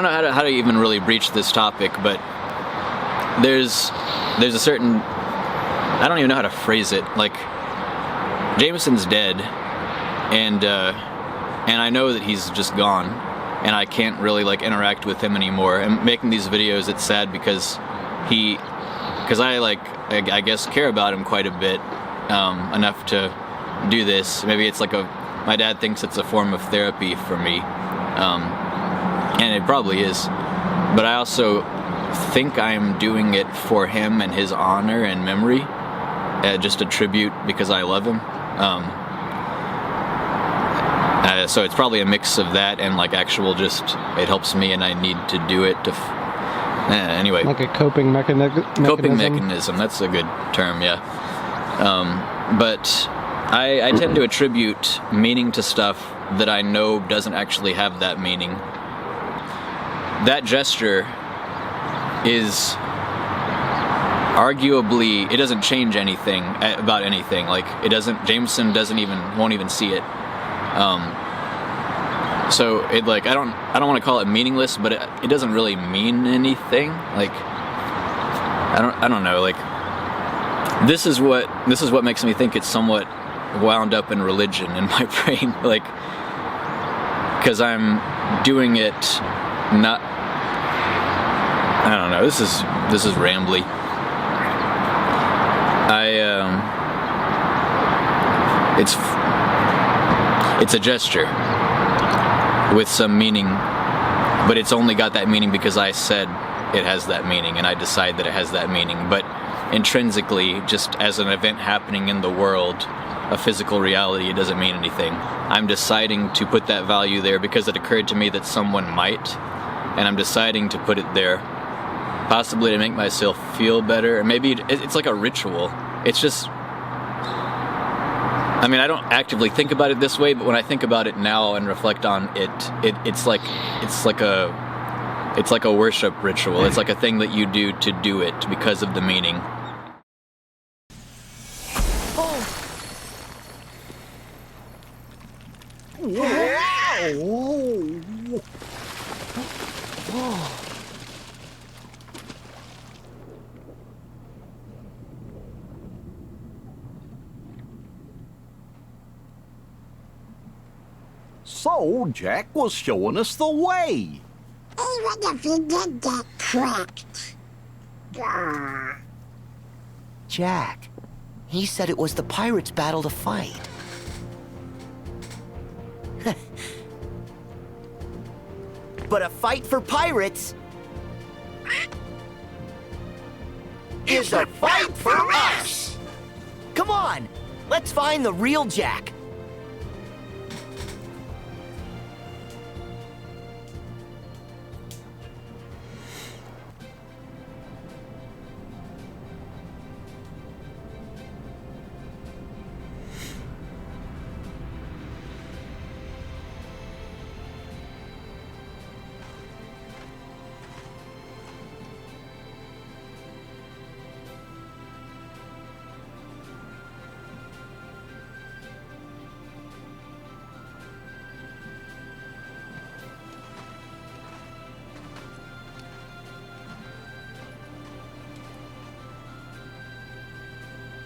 don't know how to even really breach this topic, but there's a certain, I don't even know how to phrase it. Like, Jamison's dead, and I know that he's just gone, and I can't really like interact with him anymore. And making these videos, it's sad because I guess care about him quite a bit, enough to do this. Maybe it's like my dad thinks it's a form of therapy for me, and it probably is. But I also think I'm doing it for him and his honor and memory, just a tribute because I love him. So it's probably a mix of that and like actual just, it helps me and I need to do it to, anyway. Like a coping mechanism? Coping mechanism, that's a good term, yeah. But I tend to attribute meaning to stuff that I know doesn't actually have that meaning. That gesture is arguably, it doesn't change anything about anything. Like, it doesn't, Jamison won't even see it. So it, like, I don't want to call it meaningless, but it doesn't really mean anything. Like, I don't know. Like, this is what makes me think it's somewhat wound up in religion in my brain. Like, because I'm doing it not. I don't know. This is rambly. It's a gesture with some meaning, but it's only got that meaning because I said it has that meaning, and I decide that it has that meaning. But intrinsically, just as an event happening in the world, a physical reality, it doesn't mean anything. I'm deciding to put that value there because it occurred to me that someone might, and I'm deciding to put it there, possibly to make myself feel better. Or maybe it's like a ritual. It's just, I mean, I don't actively think about it this way, but when I think about it now and reflect on it, it's like a worship ritual. It's like a thing that you do to do it because of the meaning. So, Jack was showing us the way. Even if he did get tricked. Jack, he said it was the pirates' battle to fight. But a fight for pirates is a fight for us! Come on, let's find the real Jack.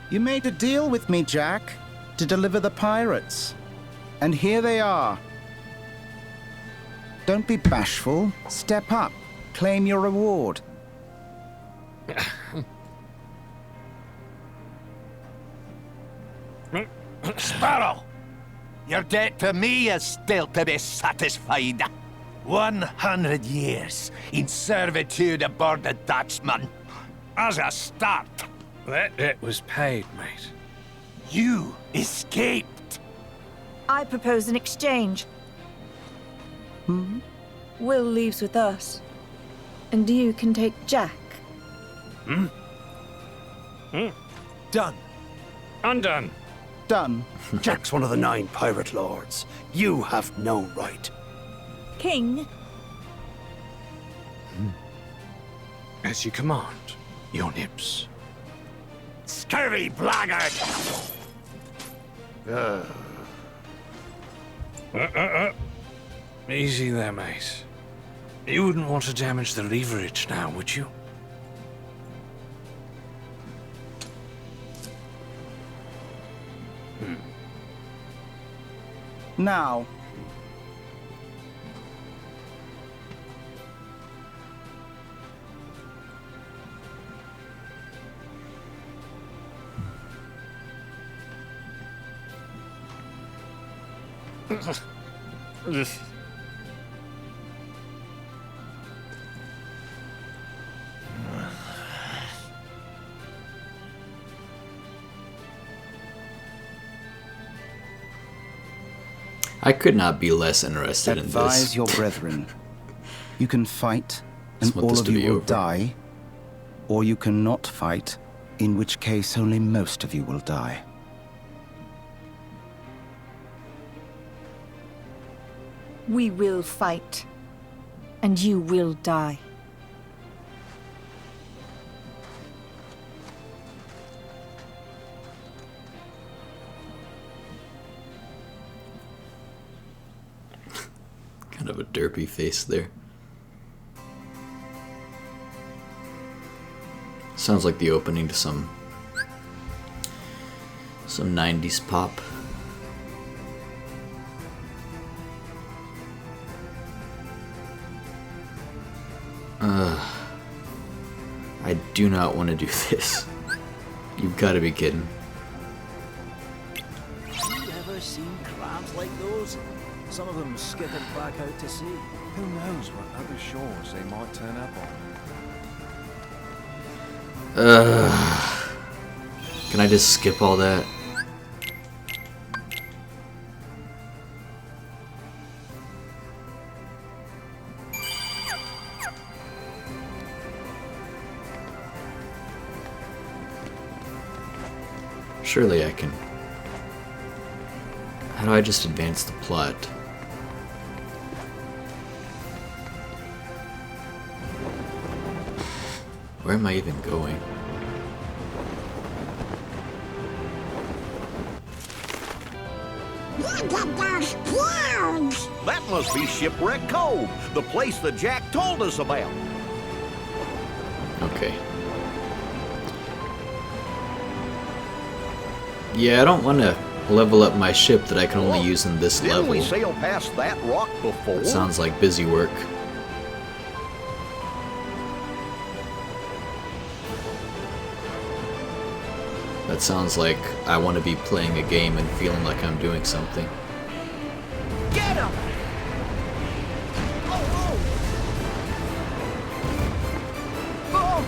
You made a deal with me, Jack, to deliver the pirates. And here they are. Don't be bashful. Step up. Claim your reward. Sparrow! Your debt to me is still to be satisfied. 100 years in servitude aboard the Dutchman. As a start. That debt was paid, mate. You escaped. I propose an exchange. Will leaves with us. And you can take Jack. Done. Undone. Done. Jack's one of the 9 pirate lords. You have no right. King? As you command, your nibs. Scurvy blackguard! Easy there, mate. You wouldn't want to damage the leverage now, would you? Now, I could not be less interested in advise this. your brethren. You can fight, and Just want all this of to you be will over. die, or you cannot fight, in which case only most of you will die. We will fight. And you will die. Kind of a derpy face there. Sounds like the opening to some 90s pop. I do not want to do this. You've got to be kidding. Have you ever seen crabs like those? Some of them skipping back out to sea. Who knows what other shores they might turn up on? Can I just skip all that? Surely I can. How do I just advance the plot? Where am I even going? Look at those clouds! That must be Shipwreck Cove, the place that Jack told us about. Okay. Yeah, I don't want to level up my ship that I can only use in this Didn't level. we sail past that rock before? That sounds like busy work. That sounds like I want to be playing a game and feeling like I'm doing something. Get him! Oh, oh!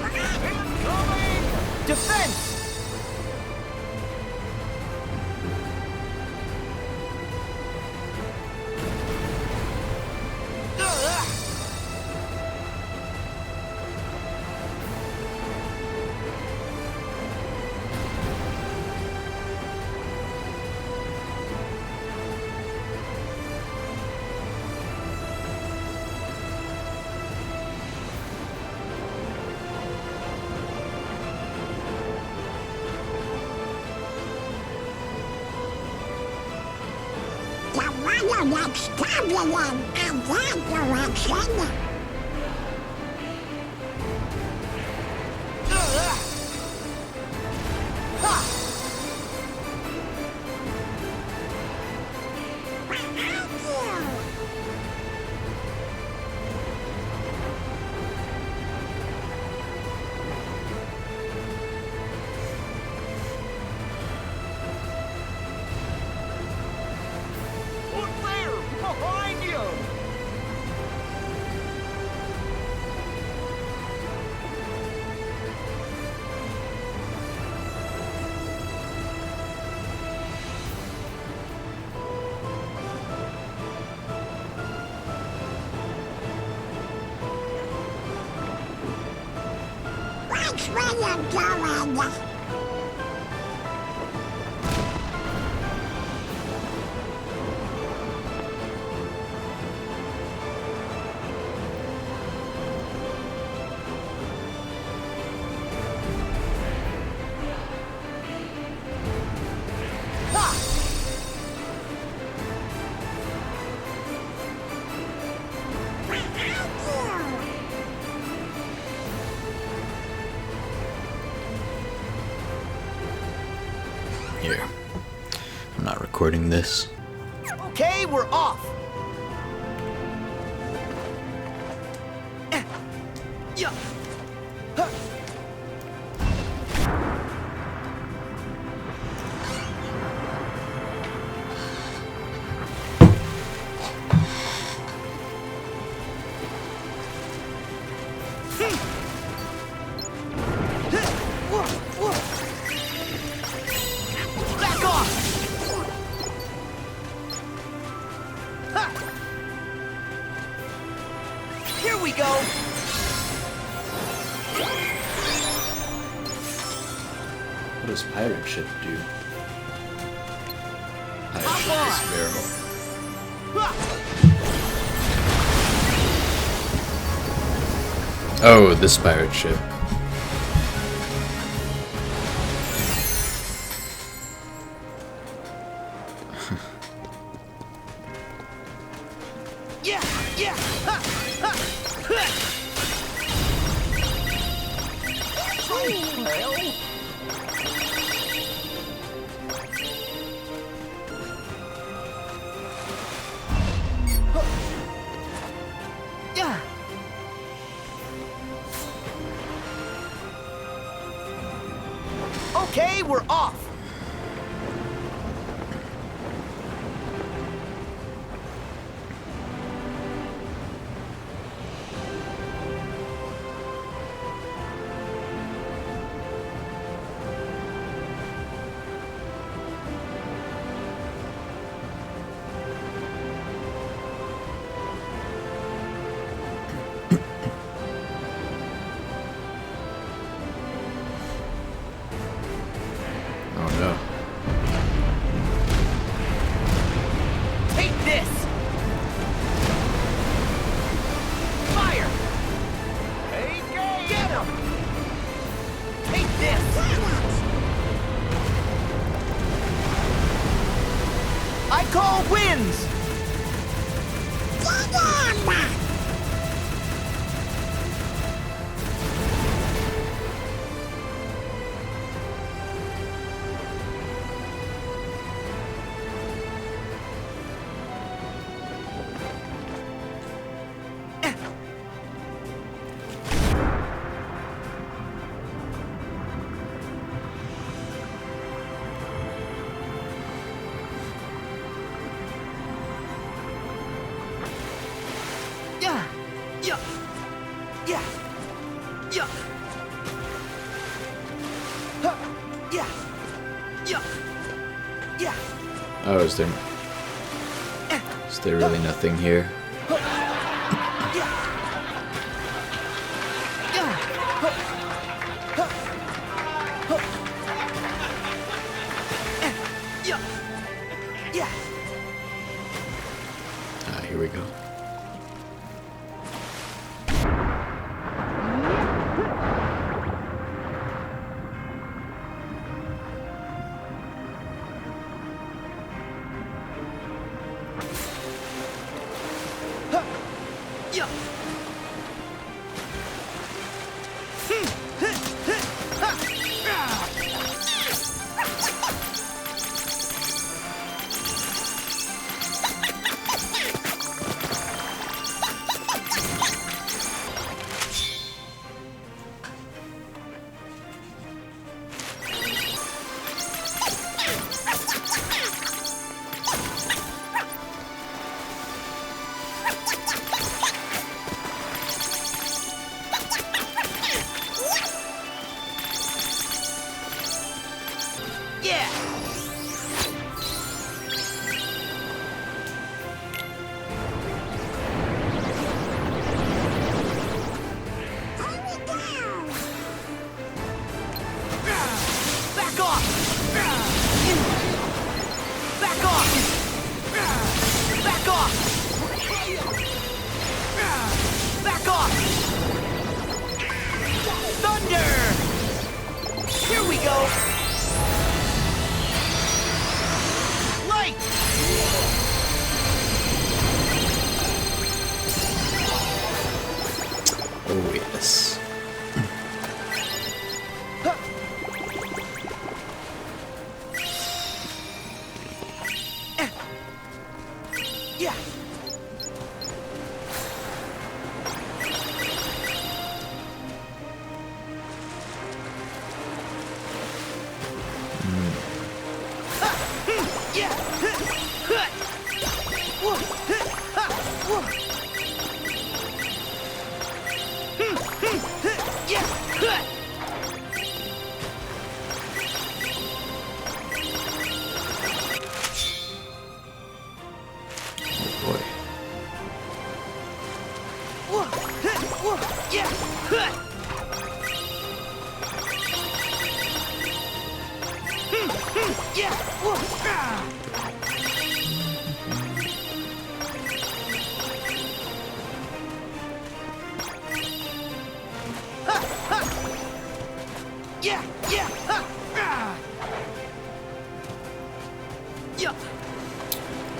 Incoming! Defense! The water that's turbulent in that direction. Look there! Behind you! Watch where you're going. recording this. Okay, we're off. Yeah. Huh. Back off! Ha! Here we go! What does pirate ship do? Pirate ship is barrel. Oh, this pirate ship. Yeah, yeah. Ha, ha, ha. Yeah. Okay, we're off. Oh no. Take this! Fire! Get him! Take this! I call wins! Yeah! Yeah! Yeah! Yeah! Huh. Yeah! Yeah! Yeah! Oh, is there really nothing here? Ah, here we go. Yeah.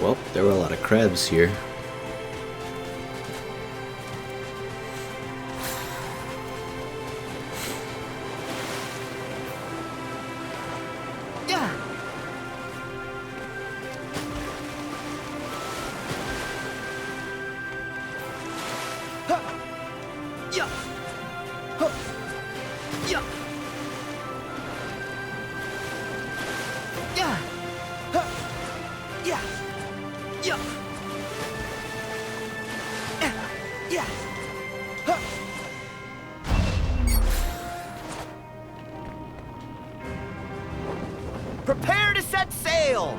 Well, there were a lot of crabs here. Prepare to set sail!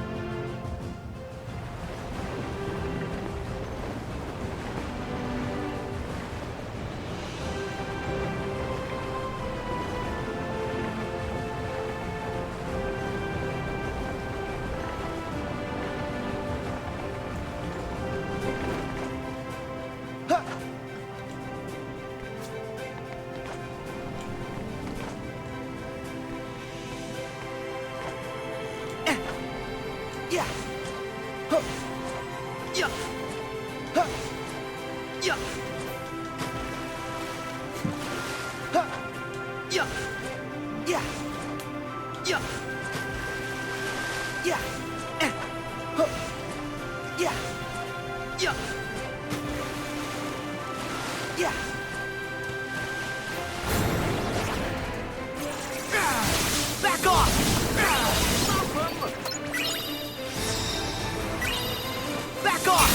Back off! Back off!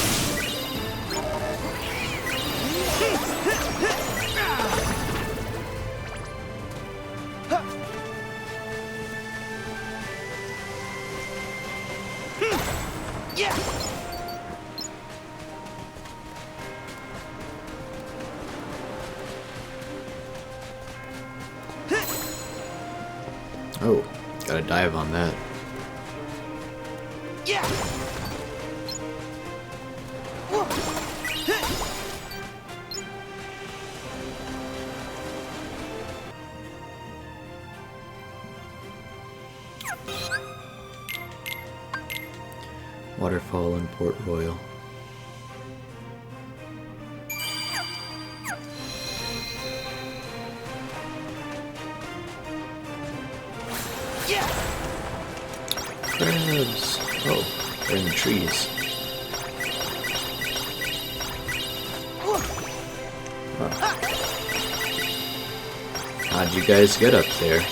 Yeah! Oh, gotta dive on that. Yeah! Waterfall in Port Royal. Crabs! Oh, they're in the trees. Huh. How'd you guys get up there?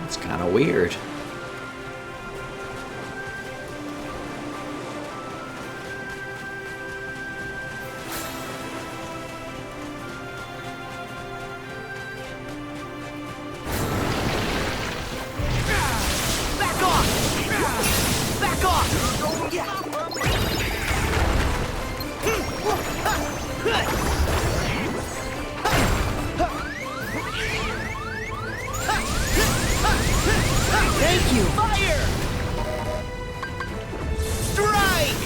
It's kinda weird. Thank you! Fire! Strike!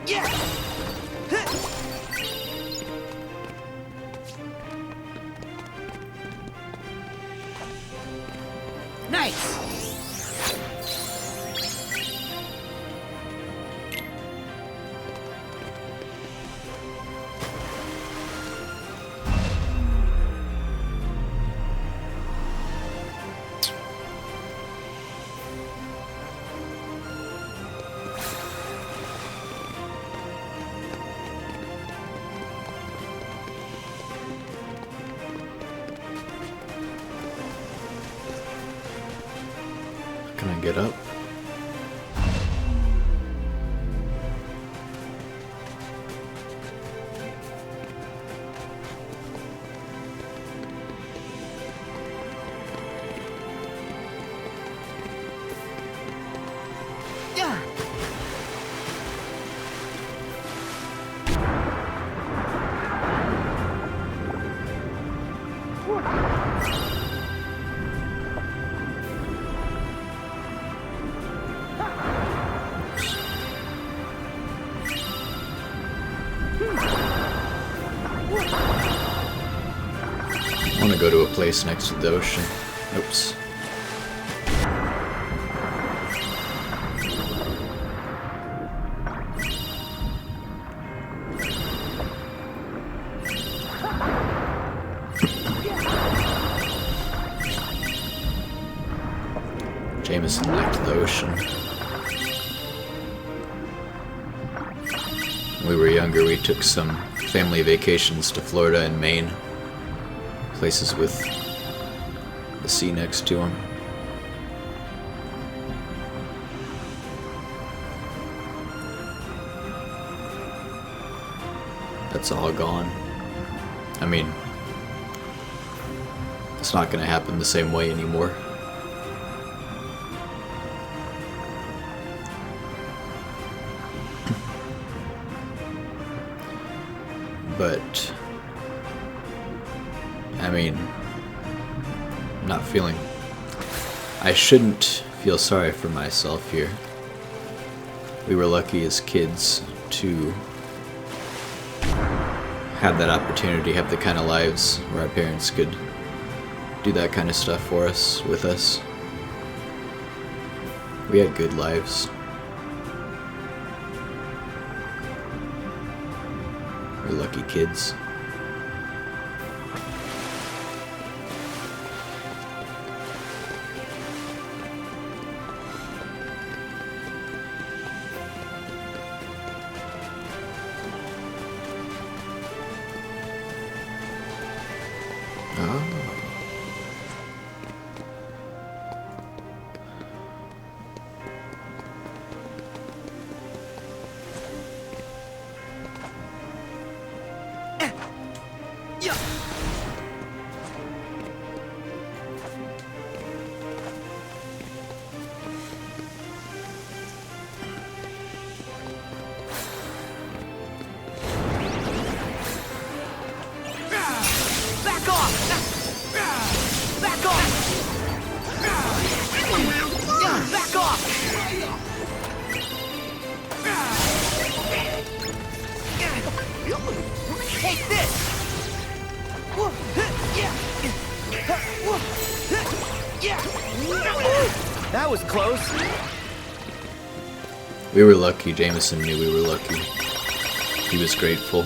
Yeah. Nice. Can I get up? Yeah. I want to go to a place next to the ocean. Oops. Jamison liked the ocean. When we were younger, we took some family vacations to Florida and Maine. Places with the sea next to them. That's all gone. I mean, it's not going to happen the same way anymore. But I mean, not feeling... I shouldn't feel sorry for myself here. We were lucky as kids to have that opportunity, have the kind of lives where our parents could do that kind of stuff for us, with us. We had good lives. We're lucky kids. Take this! That was close. We were lucky. Jamison knew we were lucky. He was grateful.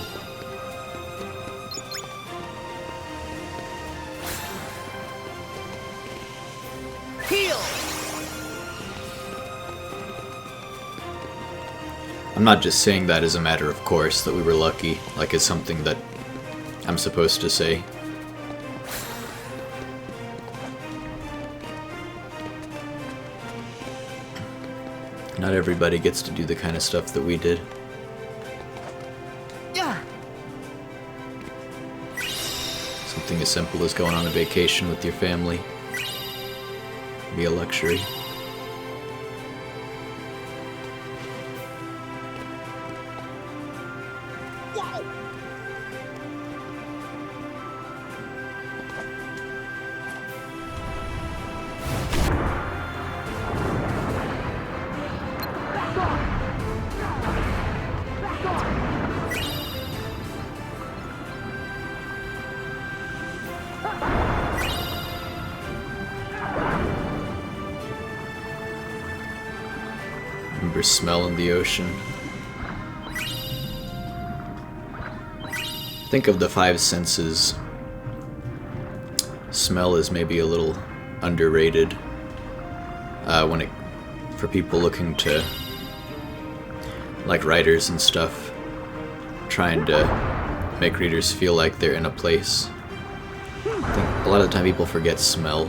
Heal! I'm not just saying that as a matter of course, that we were lucky, like it's something that I'm supposed to say. Not everybody gets to do the kind of stuff that we did. Yeah. Something as simple as going on a vacation with your family. Be a luxury. Remember smell in the ocean. Think of the five senses. Smell is maybe a little underrated for people looking to, like writers and stuff, trying to make readers feel like they're in a place. I think a lot of the time people forget smell.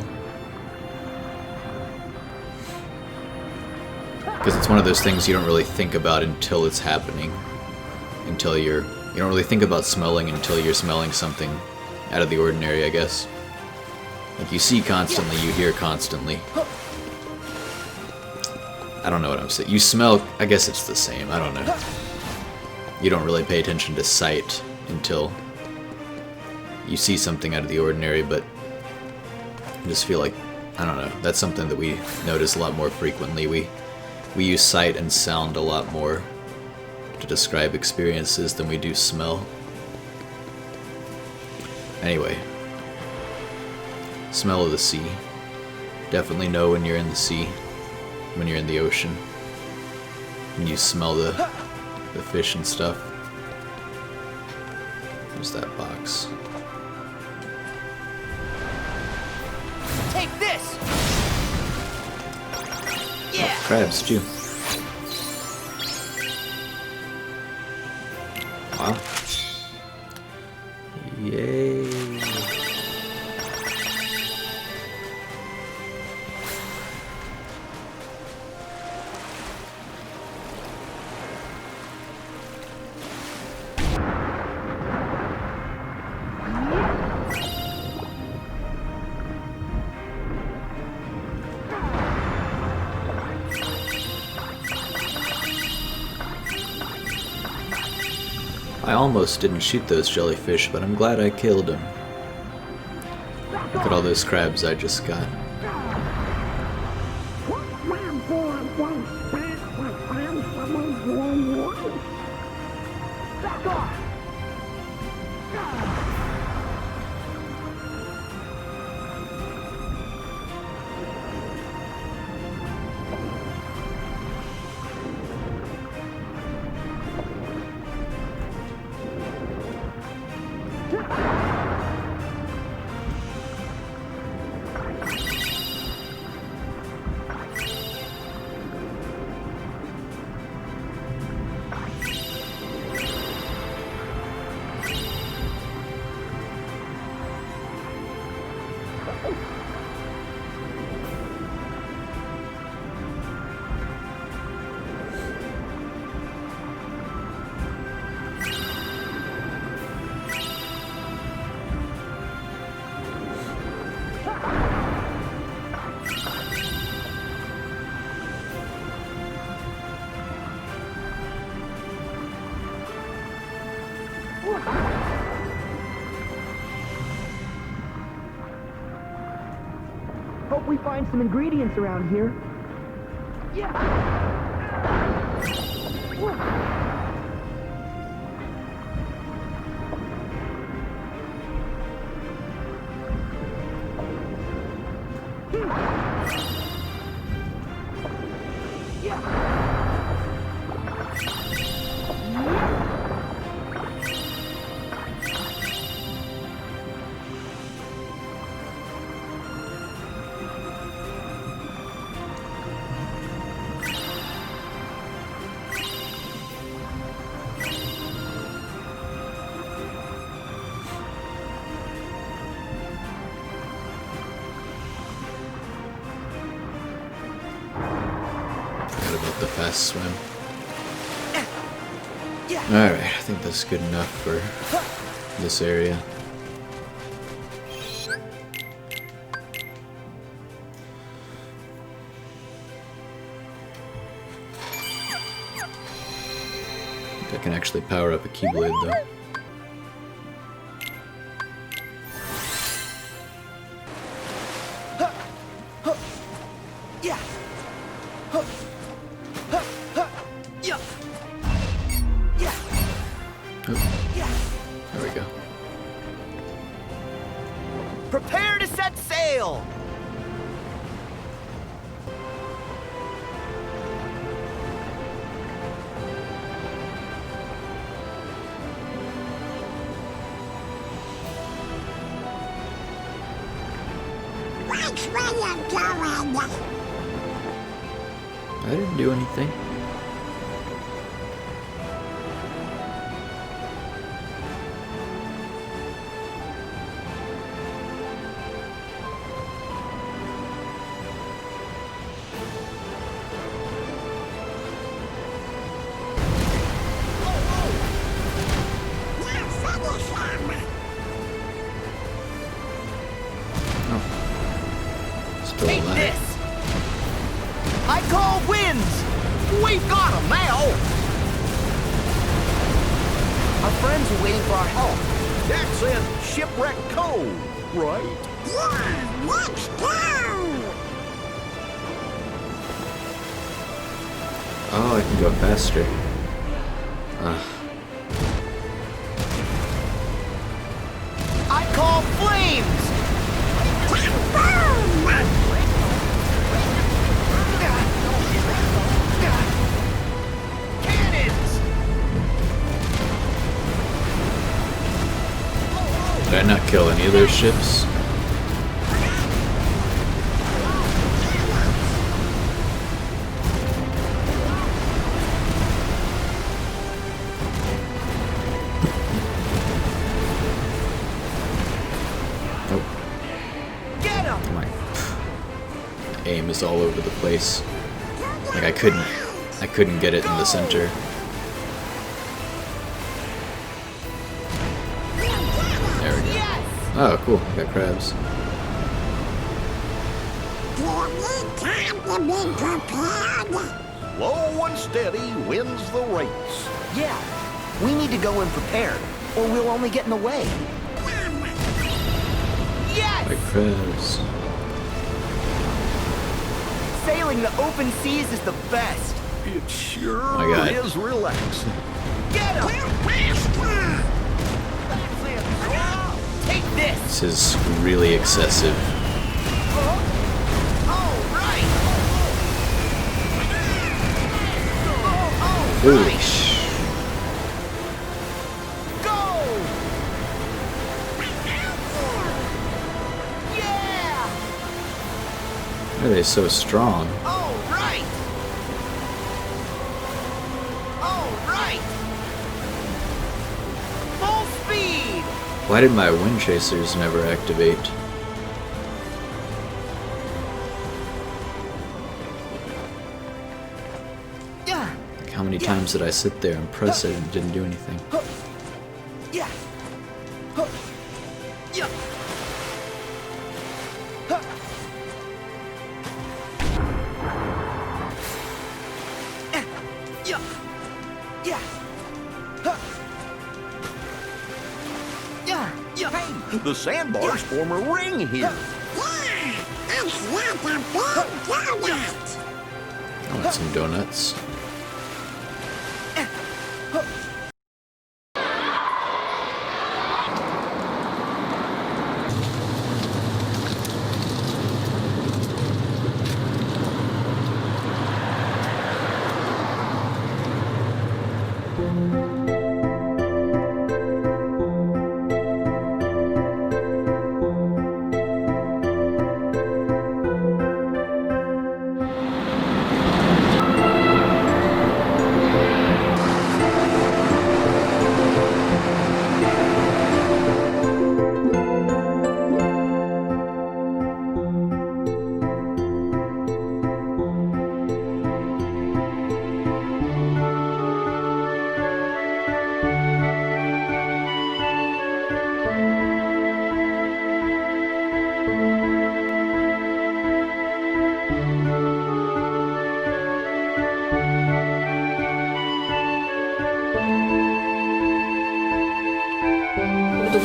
Because it's one of those things you don't really think about until it's happening. You don't really think about smelling until you're smelling something out of the ordinary, I guess. Like you see constantly, you hear constantly. I don't know what I'm saying. You smell, I guess it's the same, I don't know. You don't really pay attention to sight until you see something out of the ordinary, but I just feel like, I don't know, that's something that we notice a lot more frequently. We use sight and sound a lot more to describe experiences than we do smell. Anyway, smell of the sea. Definitely know when you're in the sea, when you're in the ocean, when you smell the fish and stuff. Where's that box? Take this! Yeah! Crabs, too. Wow. Yay. I almost didn't shoot those jellyfish, but I'm glad I killed them. Look at all those crabs I just got. Back off! Hope we find some ingredients around here. Yeah! The fast swim. Alright, I think that's good enough for this area. I think I can actually power up a Keyblade though. Prepare to set sail! Which way you going? I didn't do anything. Take this! I call wins! We've got him now! Our friends are waiting for our help. That's in Shipwreck Cove, right? Yeah, let's go! Oh, I can go faster. I call flames! Cannons! Did I not kill any of their ships? Aim is all over the place. Like I couldn't get it in the center. There we go. Oh, cool. I got crabs. Slow and steady wins the race. Yeah, we need to go in prepared, or we'll only get in the way. Yes! My crabs. Sailing the open seas is the best. It sure My God. is relaxing. Get him! Take this! This is really excessive. All right! Ooh. Go! Yeah! Why are they so strong? All right! All right! Full speed! Why did my wind chasers never activate? Yeah! Like how many times did I sit there and press it and it didn't do anything? Yeah! Yeah! Yeah! Yeah! Yeah! Yeah! Hey, the sandbars form a ring here. It's like a big donut. I want some donuts.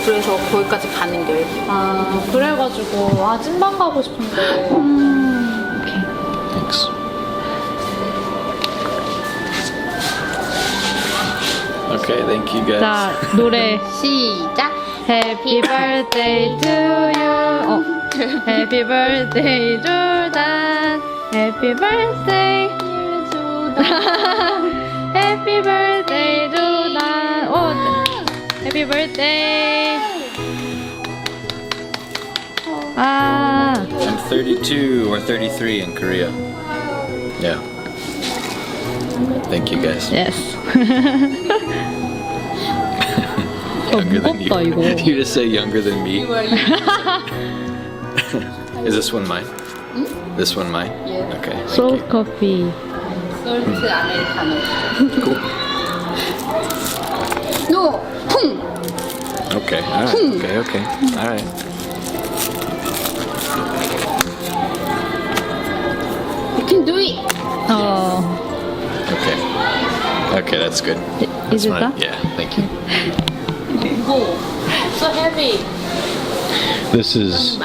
그래서 거기까지 가는 게. 아, 그래가지고 아 찐방 가고 싶은데. 오케이. Thanks. Okay, thank you guys. 자, 노래 시작. Happy birthday to you. Happy birthday Jordan. Happy birthday Jordan. Happy birthday Jordan. Happy birthday. 아. 32 or 33 in Korea. Yeah. Thank you guys. Yes. Younger than you. You just say younger than me. Is this one mine? This one mine? Yeah. Okay. Salt coffee. Cool. No. Okay. All right. Okay. All right. You can do it. Oh. Okay, that's good. Is it that? Yeah, thank you. Oh, so heavy. This is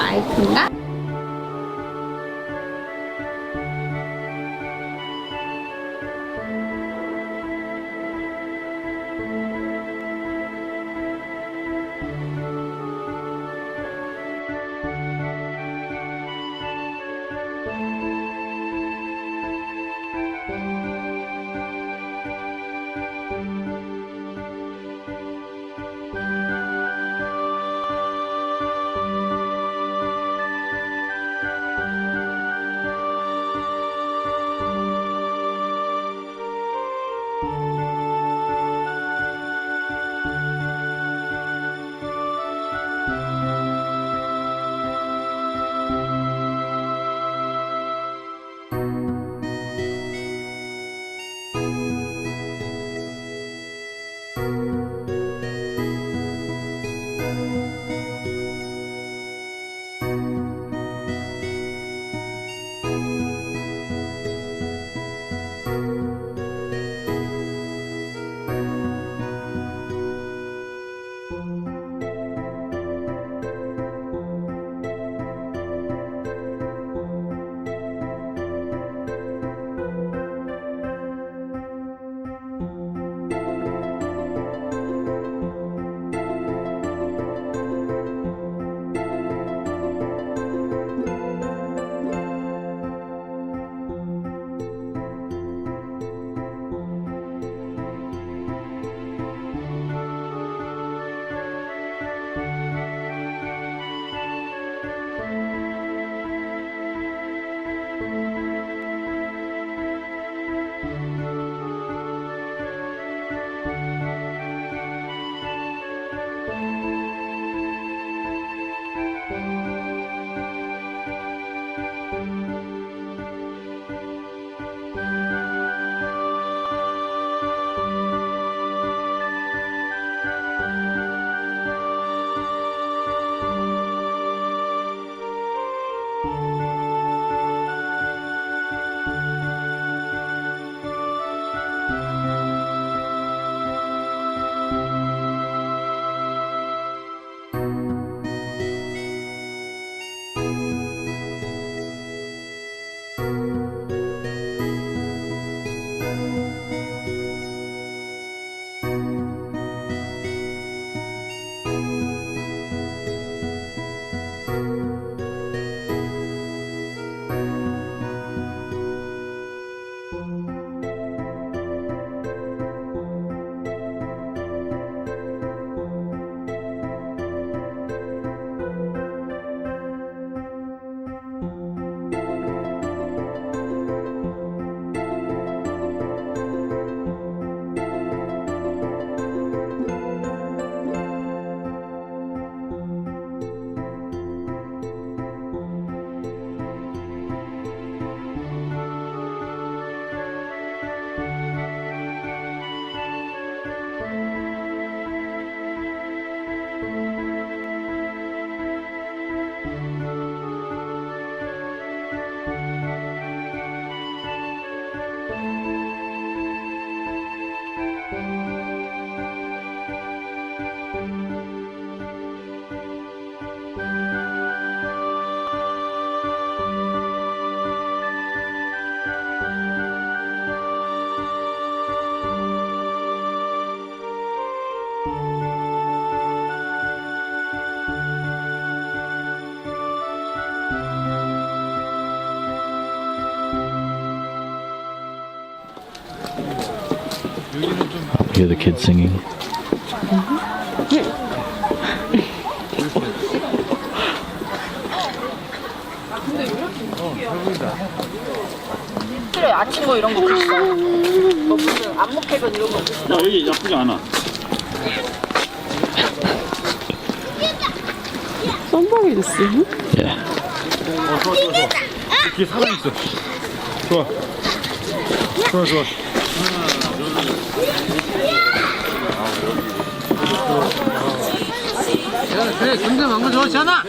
Hear the kids singing. 그래 아침 뭐 이런 거 있어. 뭐 무슨 안목해변 이런 거 없어. 야 여기 나쁘지 않아. 썸바이드스? 예. 좋아. 이렇게 살아있어. 좋아. 그래, 근데 망고 좋지 않아?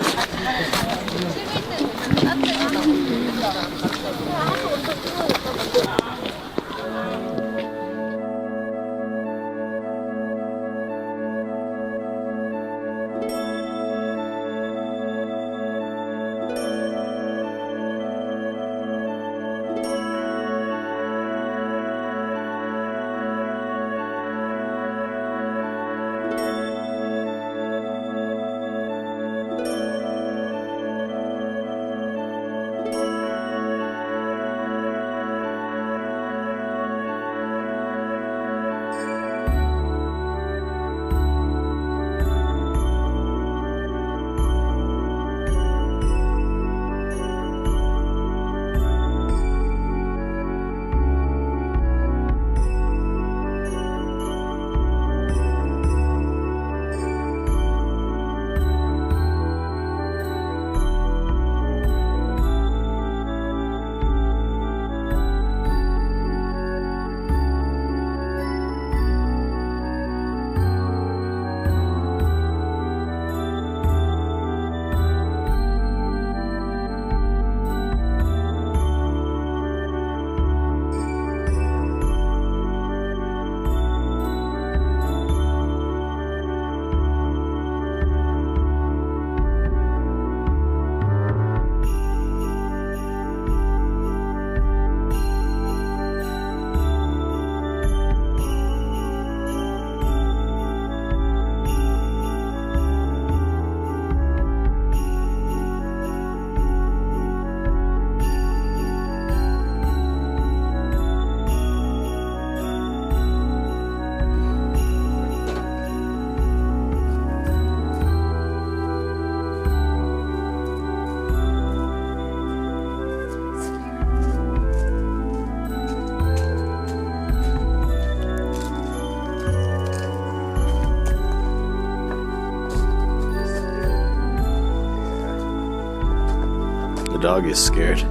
The dog is scared.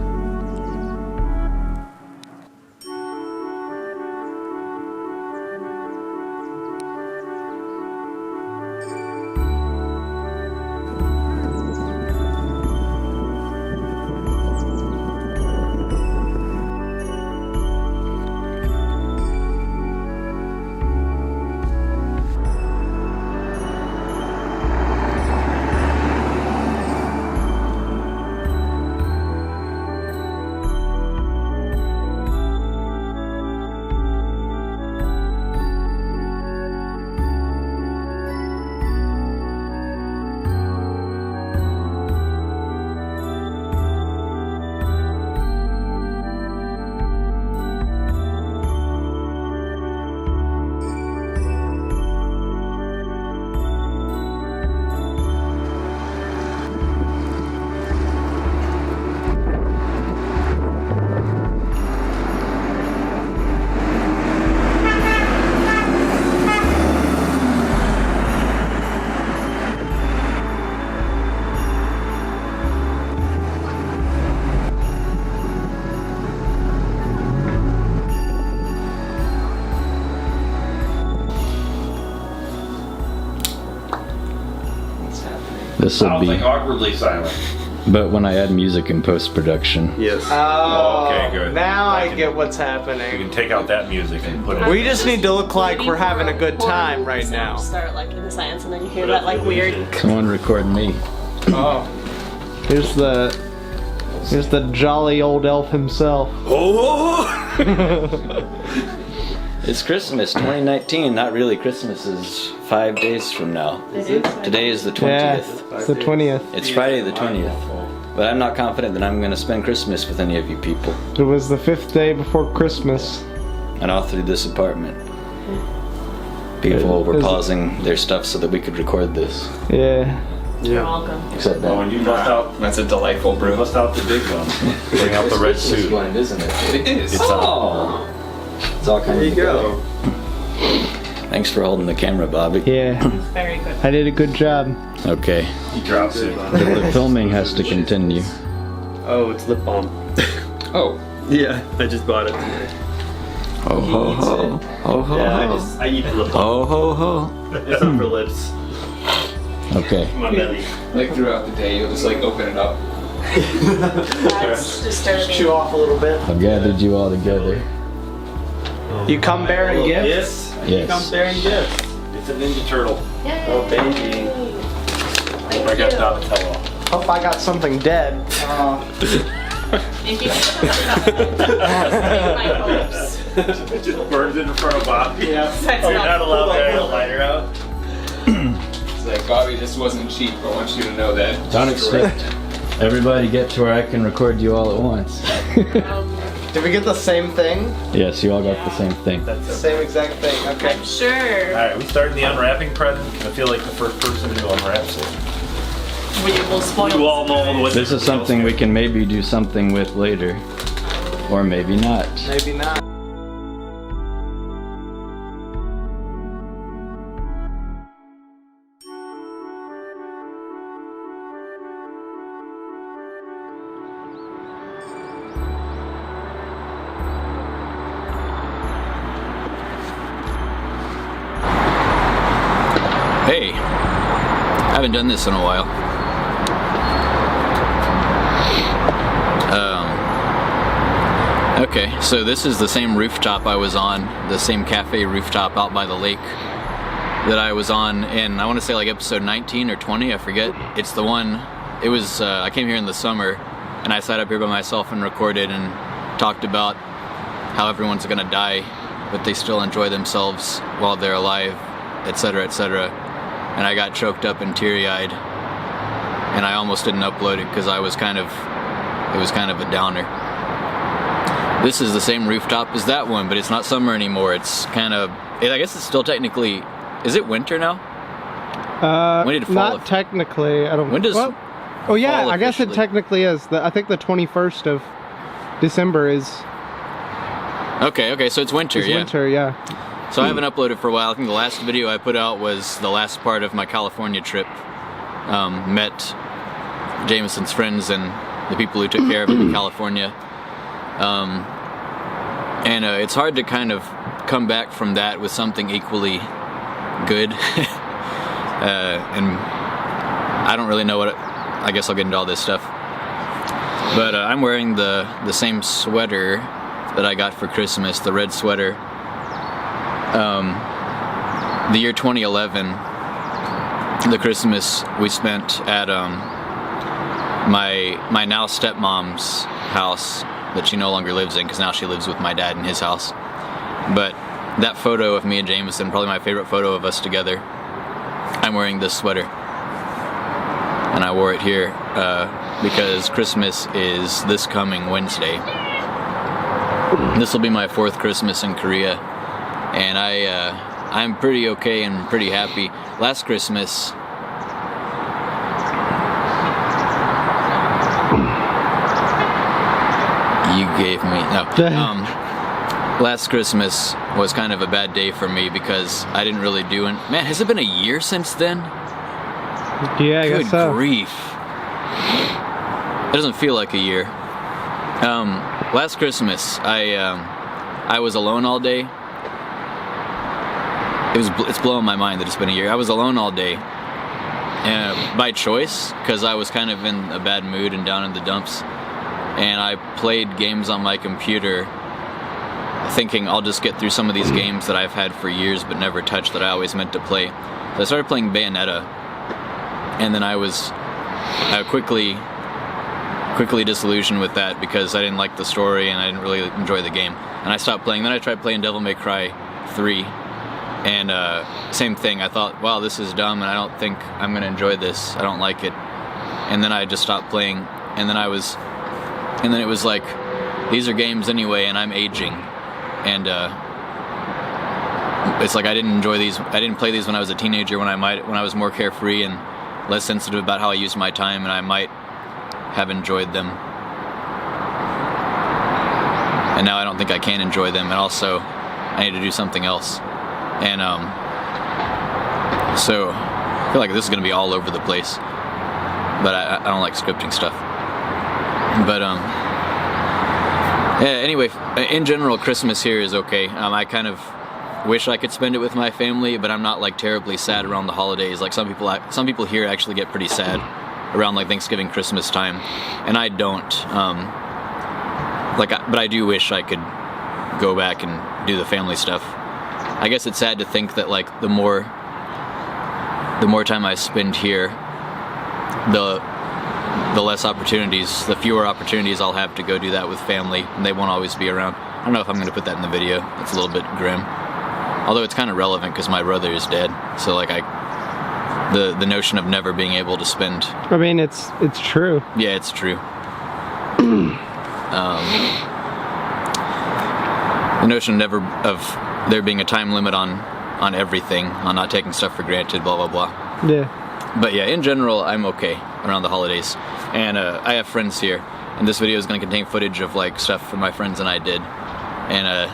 This will be awkwardly silent. but when I add music in post-production. Yes. Oh, okay, good. Now I get what's happening. We can take out that music and put it. We just need to look like we're having a good time right now. Start like in the silence, and then you hear that like weird. Someone record me. Oh. Here's the jolly old elf himself. Oh! It's Christmas 2019. Not really. Christmas is 5 days from now. Today is the 20th. Yeah, it's the 20th. It's Friday the 20th. But I'm not confident that I'm going to spend Christmas with any of you people. It was the 5th day before Christmas. And all through this apartment, people were pausing their stuff so that we could record this. Yeah. You're welcome. Except Oh, and you bust out. That's a delightful brew. Bust out the big one. Bring out the red suit. blend, isn't it? It is. It's It's all kind There you go. Thanks for holding the camera, Bobby. Yeah, Very good. I did a good job. Okay. He drops it. The filming has to continue. Oh, it's lip balm. Oh. Yeah, I just bought it today. Ho ho ho. Ho ho Yeah, ho. I eat the lip balm. Ho ho ho. It's not for lips. Okay. My belly. Like throughout the day, you'll just like open it up. That's disturbing. Chew off a little bit. I've gathered you all together. You come bearing gifts? Yes. Come bearing gifts. It's a Ninja Turtle. Yay. Oh, baby. I got Donatello. Hope I got something dead. If you my hopes. It just burns it in front of Bobby. Yeah. That's You're not allowed to have a lighter out. It's like Bobby just wasn't cheap. I want you to know that. Don't expect everybody get to where I can record you all at once. Did we get the same thing? Yes, you all got the same thing. Same exact thing. Okay. I'm sure. Alright, we started the unwrapping present. I feel like the first person who unwraps it. We will spoil. You all know what This is something we can maybe do something with later. Or maybe not. Maybe not. Hey, I haven't done this in a while. Okay, so this is the same rooftop I was on, the same cafe rooftop out by the lake that I was on in, I want to say like episode 19 or 20, I forget. It's the one, it was, I came here in the summer and I sat up here by myself and recorded and talked about how everyone's gonna die, but they still enjoy themselves while they're alive, etc., etc. And I got choked up and teary-eyed, and I almost didn't upload it because it was kind of a downer. This is the same rooftop as that one, but it's not summer anymore. It's kind of, I guess it's still technically, is it winter now? When did fall? Not technically. I don't. When does well, oh yeah, fall I guess it officially? technically is. I think the 21st of December is. Okay, so it's winter, yeah. Winter, yeah. So I haven't uploaded for a while. I think the last video I put out was the last part of my California trip. Met Jamison's friends and the people who took care of him in California. And it's hard to kind of come back from that with something equally good. And I don't really know what I guess I'll get into all this stuff. But I'm wearing the same sweater that I got for Christmas, the red sweater. The year 2011, the Christmas we spent at my now stepmom's house that she no longer lives in because now she lives with my dad in his house. But that photo of me and Jamison, probably my favorite photo of us together, I'm wearing this sweater. And I wore it here because Christmas is this coming Wednesday. This will be my 4th Christmas in Korea, and I'm pretty okay and pretty happy. Last Christmas, you gave me last Christmas was kind of a bad day for me because I didn't really do it. Man, has it been a year since then? Yeah, I Good guess so. grief. It doesn't feel like a year. Last Christmas, I was alone all day. It's blowing my mind that it's been a year. I was alone all day, by choice, because I was kind of in a bad mood and down in the dumps. And I played games on my computer, thinking I'll just get through some of these games that I've had for years but never touched that I always meant to play. So I started playing Bayonetta, and then I was quickly disillusioned with that because I didn't like the story and I didn't really enjoy the game. And I stopped playing. Then I tried playing Devil May Cry 3, and same thing. I thought, wow, this is dumb and I don't think I'm gonna enjoy this. I don't like it. And then I just stopped playing, and then it was like, these are games anyway and I'm aging. And it's like I didn't enjoy these. I didn't play these when I was a teenager when I was more carefree and less sensitive about how I used my time, and I might have enjoyed them. And now I don't think I can enjoy them, and also I need to do something else. And so I feel like this is going to be all over the place, but I don't like scripting stuff. But yeah, anyway, in general, Christmas here is okay. I kind of wish I could spend it with my family, but I'm not like terribly sad around the holidays. Like some people here actually get pretty sad around like Thanksgiving, Christmas time, and I don't. But I do wish I could go back and do the family stuff. I guess it's sad to think that like the more time I spend here, the less opportunities, the fewer opportunities I'll have to go do that with family, and they won't always be around. I don't know if I'm going to put that in the video. It's a little bit grim. Although it's kind of relevant because my brother is dead, so like the notion of never being able to spend. I mean, it's true. Yeah, it's true. The notion of there being a time limit on everything, on not taking stuff for granted, blah blah blah. Yeah. But yeah, in general, I'm okay around the holidays, and I have friends here, and this video is going to contain footage of like stuff my friends and I did, and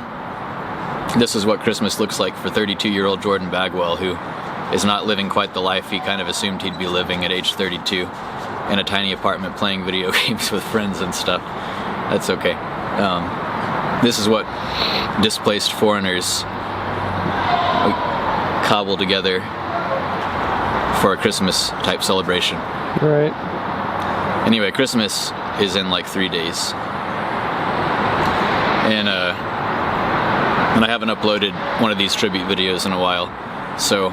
this is what Christmas looks like for 32-year-old Jordan Bagwell, who is not living quite the life he kind of assumed he'd be living at age 32 in a tiny apartment playing video games with friends and stuff. That's okay. This is what displaced foreigners cobble together for a Christmas type celebration. Right. Anyway, Christmas is in like 3 days. And I haven't uploaded one of these tribute videos in a while. So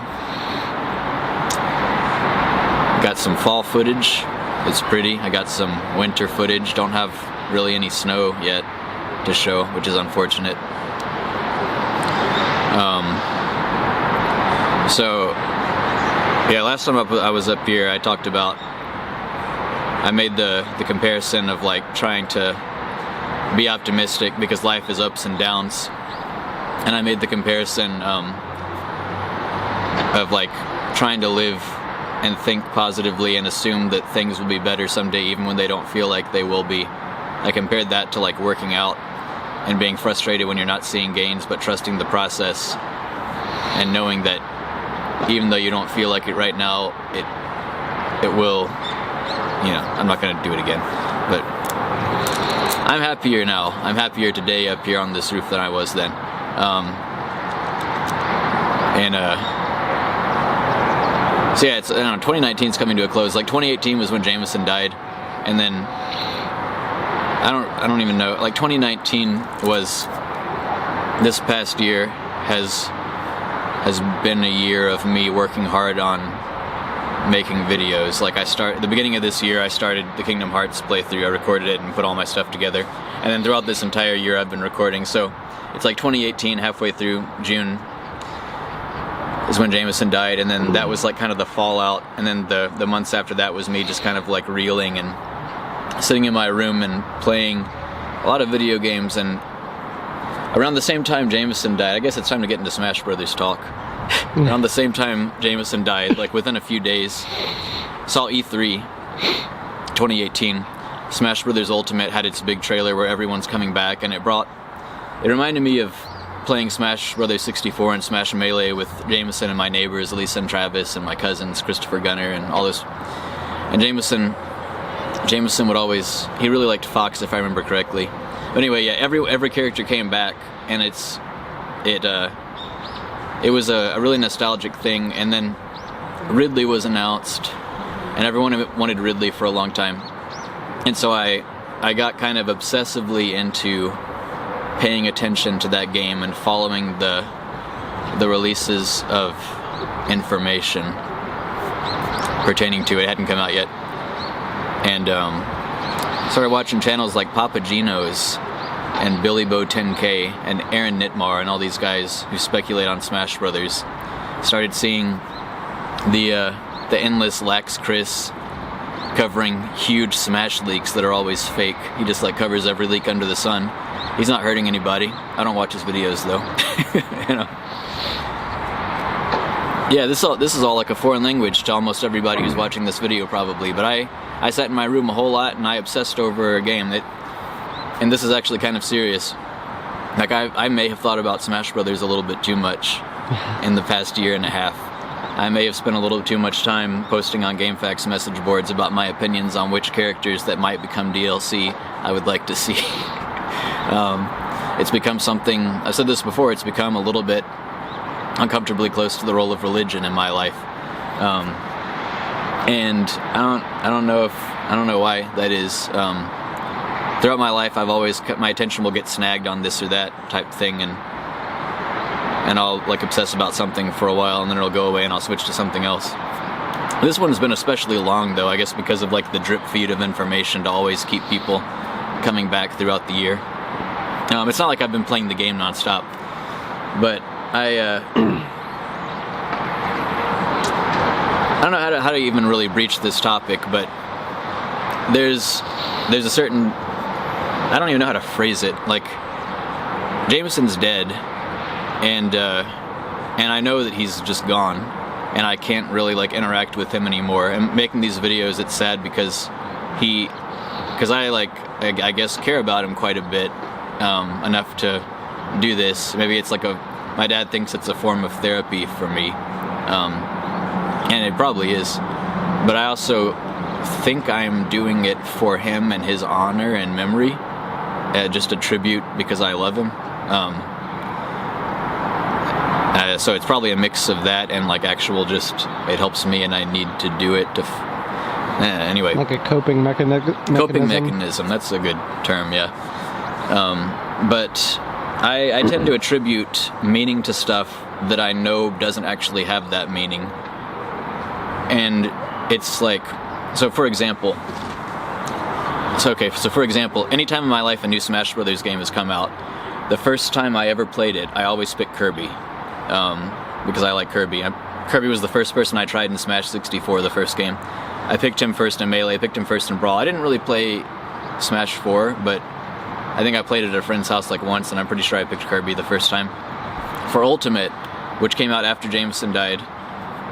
got some fall footage. It's pretty. I got some winter footage. Don't have really any snow yet to show, which is unfortunate. So yeah, last time I was up here, I talked about, I made the comparison of like trying to be optimistic because life is ups and downs, and I made the comparison of like trying to live and think positively and assume that things will be better someday even when they don't feel like they will be. I compared that to like working out and being frustrated when you're not seeing gains, but trusting the process and knowing that even though you don't feel like it right now, it will, you know, I'm not going to do it again, but I'm happier now. I'm happier today up here on this roof than I was then. So yeah, it's, I don't know, 2019 is coming to a close. Like 2018 was when Jamison died, and then I don't even know. Like 2019 was, this past year has been a year of me working hard on making videos. Like at the beginning of this year, I started the Kingdom Hearts playthrough. I recorded it and put all my stuff together, and then throughout this entire year I've been recording. So it's like 2018, halfway through June is when Jamison died, and then that was like kind of the fallout, and then the months after that was me just kind of like reeling and sitting in my room and playing a lot of video games. And around the same time Jamison died, I guess it's time to get into Smash Brothers talk. Around the same time Jamison died, like within a few days, saw E3 2018. Smash Brothers Ultimate had its big trailer where everyone's coming back, and it reminded me of playing Smash Brothers 64 and Smash Melee with Jamison and my neighbors, Elisa and Travis, and my cousins, Christopher Gunner, and all those. And Jamison would always, he really liked Fox, if I remember correctly. But anyway, yeah, every character came back, and it was a really nostalgic thing. And then Ridley was announced, and everyone wanted Ridley for a long time. And so I got kind of obsessively into paying attention to that game and following the releases of information pertaining to it. It hadn't come out yet. And started watching channels like Papa Gino's and Billy Bo 10K and Aaron Nitmar and all these guys who speculate on Smash Brothers. Started seeing the endless Lax Chris covering huge Smash leaks that are always fake. He just like covers every leak under the sun. He's not hurting anybody. I don't watch his videos though. You know. Yeah, this is all like a foreign language to almost everybody who's watching this video probably, but I sat in my room a whole lot and I obsessed over a game and this is actually kind of serious. Like I may have thought about Smash Brothers a little bit too much in the past year and a half. I may have spent a little too much time posting on GameFAQs message boards about my opinions on which characters that might become DLC I would like to see. It's become something, I've said this before, it's become a little bit uncomfortably close to the role of religion in my life. And I don't know why that is. Throughout my life, I've always my attention will get snagged on this or that type thing, and I'll like obsess about something for a while, and then it'll go away, and I'll switch to something else. This one's been especially long, though, I guess because of like the drip feed of information to always keep people coming back throughout the year. It's not like I've been playing the game nonstop, but I don't know how to even really breach this topic, but there's a certain, I don't even know how to phrase it, like Jamison's dead, and I know that he's just gone, and I can't really like interact with him anymore. And making these videos, it's sad because I guess care about him quite a bit, enough to do this. Maybe it's like my dad thinks it's a form of therapy for me, and it probably is, but I also think I'm doing it for him and his honor and memory, just a tribute because I love him. So it's probably a mix of that and like actual just, it helps me and I need to do it to anyway. Like a coping mechanism? Coping mechanism, that's a good term, yeah. But I tend to attribute meaning to stuff that I know doesn't actually have that meaning. And it's like, so for example, anytime in my life a new Smash Brothers game has come out, the first time I ever played it, I always pick Kirby, because I like Kirby. Kirby was the first person I tried in Smash 64, the first game. I picked him first in Melee, I picked him first in Brawl. I didn't really play Smash 4, but I think I played it at a friend's house like once, and I'm pretty sure I picked Kirby the first time. For Ultimate, which came out after Jamison died,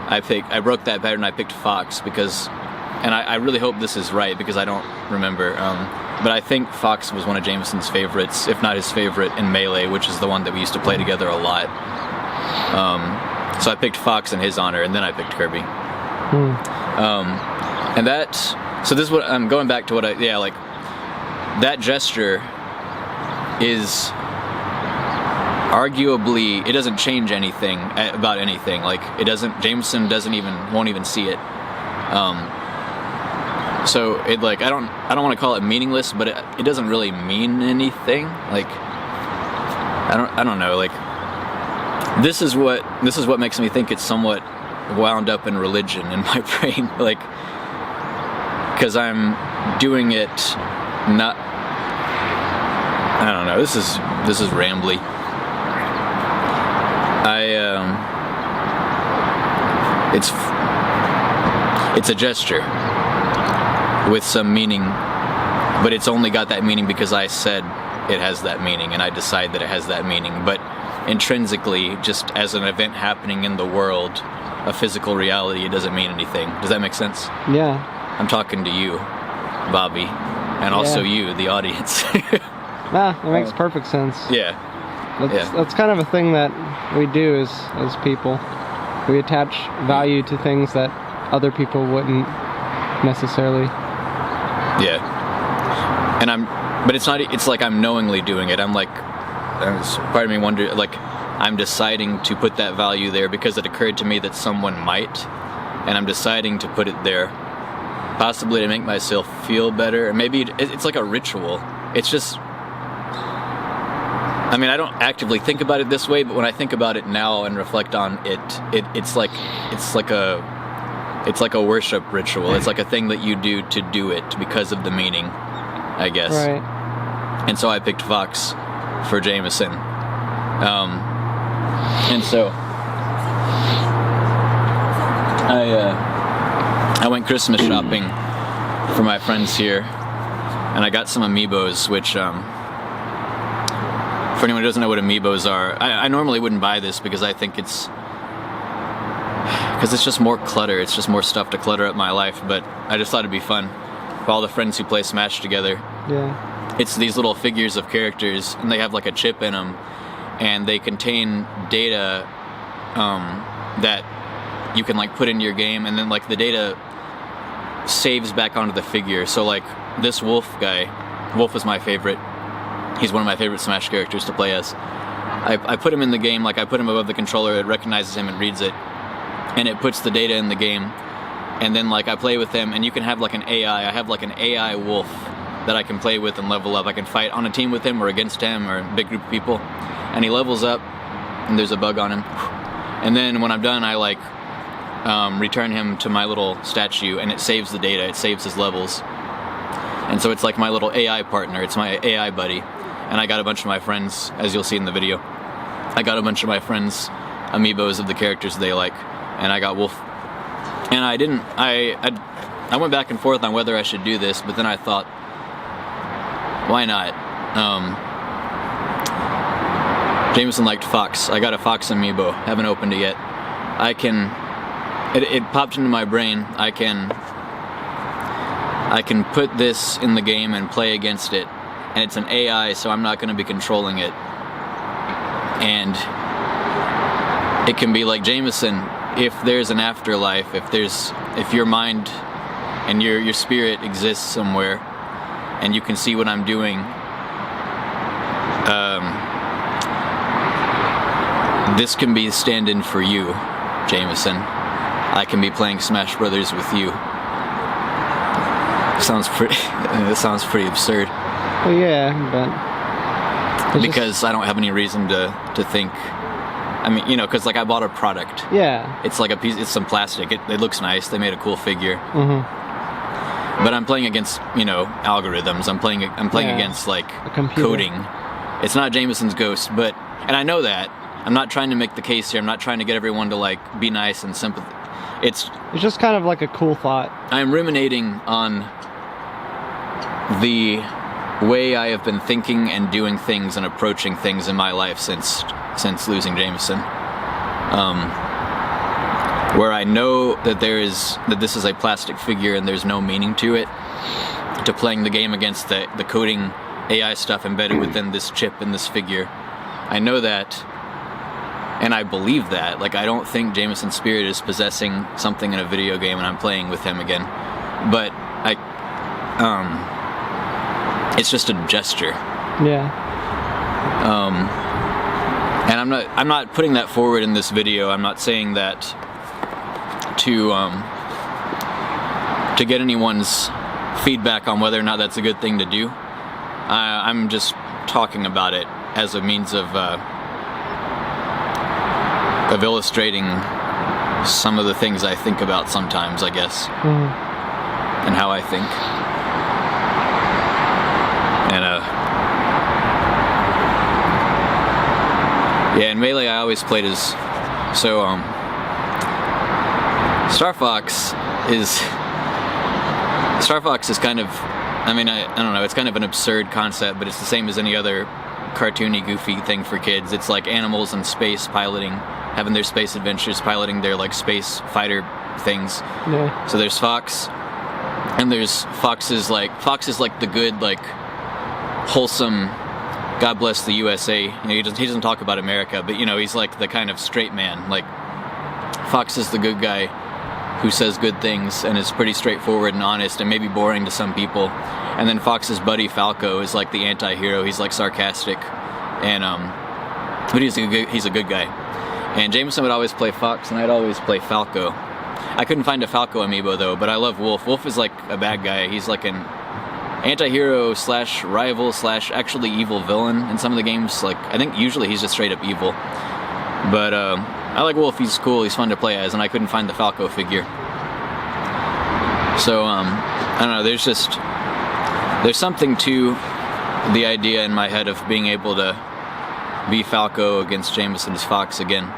I broke that pattern. I picked Fox because, and I really hope this is right because I don't remember, but I think Fox was one of Jamison's favorites, if not his favorite, in Melee, which is the one that we used to play together a lot. So I picked Fox in his honor, and then I picked Kirby. And so this is what I'm going back to what like that gesture is arguably, it doesn't change anything about anything. Like Jamison won't even see it. So it like I don't want to call it meaningless, but it doesn't really mean anything. Like I don't know. Like this is what makes me think it's somewhat wound up in religion in my brain. Like because I'm doing it not. I don't know. This is rambly. It's a gesture with some meaning, but it's only got that meaning because I said it has that meaning, and I decide that it has that meaning. But intrinsically, just as an event happening in the world, a physical reality, it doesn't mean anything. Does that make sense? Yeah. I'm talking to you, Bobby, and also you, the audience. It makes perfect sense. Yeah. That's kind of a thing that we do as people. We attach value to things that other people wouldn't necessarily. Yeah. But it's not, it's like I'm knowingly doing it. I'm like, part of me wonder, like, I'm deciding to put that value there because it occurred to me that someone might, and I'm deciding to put it there, possibly to make myself feel better. Or maybe it's like a ritual. It's just, I mean, I don't actively think about it this way, but when I think about it now and reflect on it, it's like a worship ritual. It's like a thing that you do to do it because of the meaning, I guess. Right. And so I picked Fox for Jamison. And so I went Christmas shopping for my friends here, and I got some amiibos, which for anyone who doesn't know what amiibos are, I normally wouldn't buy this because I think it's because it's just more clutter. It's just more stuff to clutter up my life. But I just thought it'd be fun for all the friends who play Smash together. Yeah. It's these little figures of characters, and they have like a chip in them, and they contain data that you can like put into your game, and then like the data saves back onto the figure. So like this Wolf guy, Wolf is my favorite. He's one of my favorite Smash characters to play as. I put him in the game, like I put him above the controller, it recognizes him and reads it, and it puts the data in the game. And then like I play with him, and you can have like an AI. I have like an AI Wolf that I can play with and level up. I can fight on a team with him or against him or a big group of people. And he levels up, and there's a bug on him. And then when I'm done, I like return him to my little statue, and it saves the data, it saves his levels. And so it's like my little AI partner, it's my AI buddy. And I got a bunch of my friends, as you'll see in the video, I got a bunch of my friends amiibos of the characters they like, and I got Wolf. And I went back and forth on whether I should do this, but then I thought, why not? Jamison liked Fox. I got a Fox amiibo, haven't opened it yet. It popped into my brain, I can put this in the game and play against it, and it's an AI, so I'm not going to be controlling it. And it can be like Jamison, if there's an afterlife, if your mind and your spirit exists somewhere, and you can see what I'm doing, this can be stand-in for you, Jamison. I can be playing Smash Brothers with you. Sounds pretty absurd. Well, yeah, but because I don't have any reason to think. I mean, you know, because like I bought a product. Yeah. It's like a piece. It's some plastic. It looks nice. They made a cool figure. Mm-hmm. But I'm playing against, you know, algorithms. I'm playing against like coding. It's not Jamison's ghost, and I know that. I'm not trying to make the case here. I'm not trying to get everyone to like be nice and sympathetic. It's just kind of like a cool thought. I'm ruminating on the way I have been thinking and doing things and approaching things in my life since losing Jamison. Where I know that this is a plastic figure and there's no meaning to it, to playing the game against the coding AI stuff embedded within this chip and this figure. I know that, and I believe that. Like, I don't think Jamison's spirit is possessing something in a video game and I'm playing with him again. But it's just a gesture. Yeah. And I'm not putting that forward in this video. I'm not saying that to get anyone's feedback on whether or not that's a good thing to do. I'm just talking about it as a means of illustrating some of the things I think about sometimes, I guess, and how I think. And yeah, in Melee I always played as Star Fox is kind of, I mean, I don't know, it's kind of an absurd concept, but it's the same as any other cartoony, goofy thing for kids. It's like animals in space piloting, having their space adventures, piloting their like space fighter things. Yeah. So there's Fox, and there's Fox is like the good, like wholesome, God bless the USA. You know, he doesn't talk about America, but you know, he's like the kind of straight man. Like Fox is the good guy who says good things and is pretty straightforward and honest and maybe boring to some people. And then Fox's buddy Falco is like the anti-hero. He's like sarcastic, and but he's a good guy. And Jamison would always play Fox, and I'd always play Falco. I couldn't find a Falco amiibo though, but I love Wolf. Wolf is like a bad guy. He's like an anti-hero / rival / actually evil villain in some of the games. Like, I think usually he's just straight up evil. But I like Wolf. He's cool. He's fun to play as, and I couldn't find the Falco figure. So I don't know. There's something to the idea in my head of being able to be Falco against Jamison's Fox again,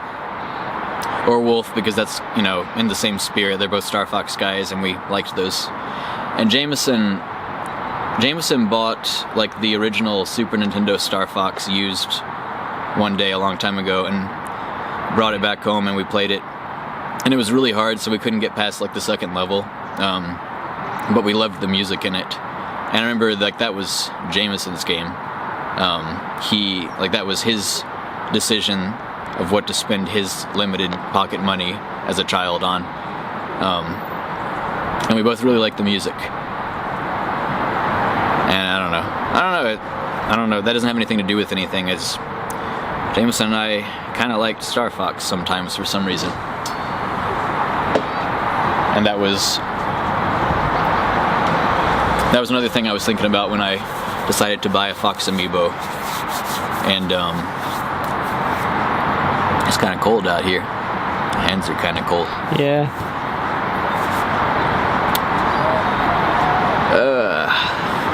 or Wolf, because that's, you know, in the same spirit. They're both Star Fox guys, and we liked those. And Jamison bought like the original Super Nintendo Star Fox used one day a long time ago and brought it back home, and we played it. and it was really hard, so we couldn't get past like the second level. But we loved the music in it, and I remember like that was Jamison's game. That was his decision of what to spend his limited pocket money as a child on, and we both really liked the music. And I don't know. That doesn't have anything to do with anything. It's Jamison and I kind of liked Star Fox sometimes for some reason, and that was another thing I was thinking about when I decided to buy a Fox amiibo. And it's kind of cold out here. My hands are kind of cold. Yeah.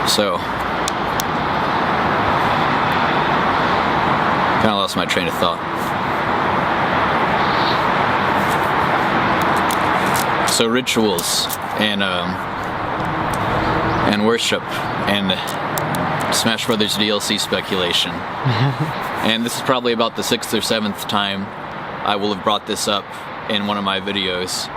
So kind of lost my train of thought. So rituals and worship and Smash Brothers DLC speculation. And this is probably about the 6th or 7th time I will have brought this up in one of my videos.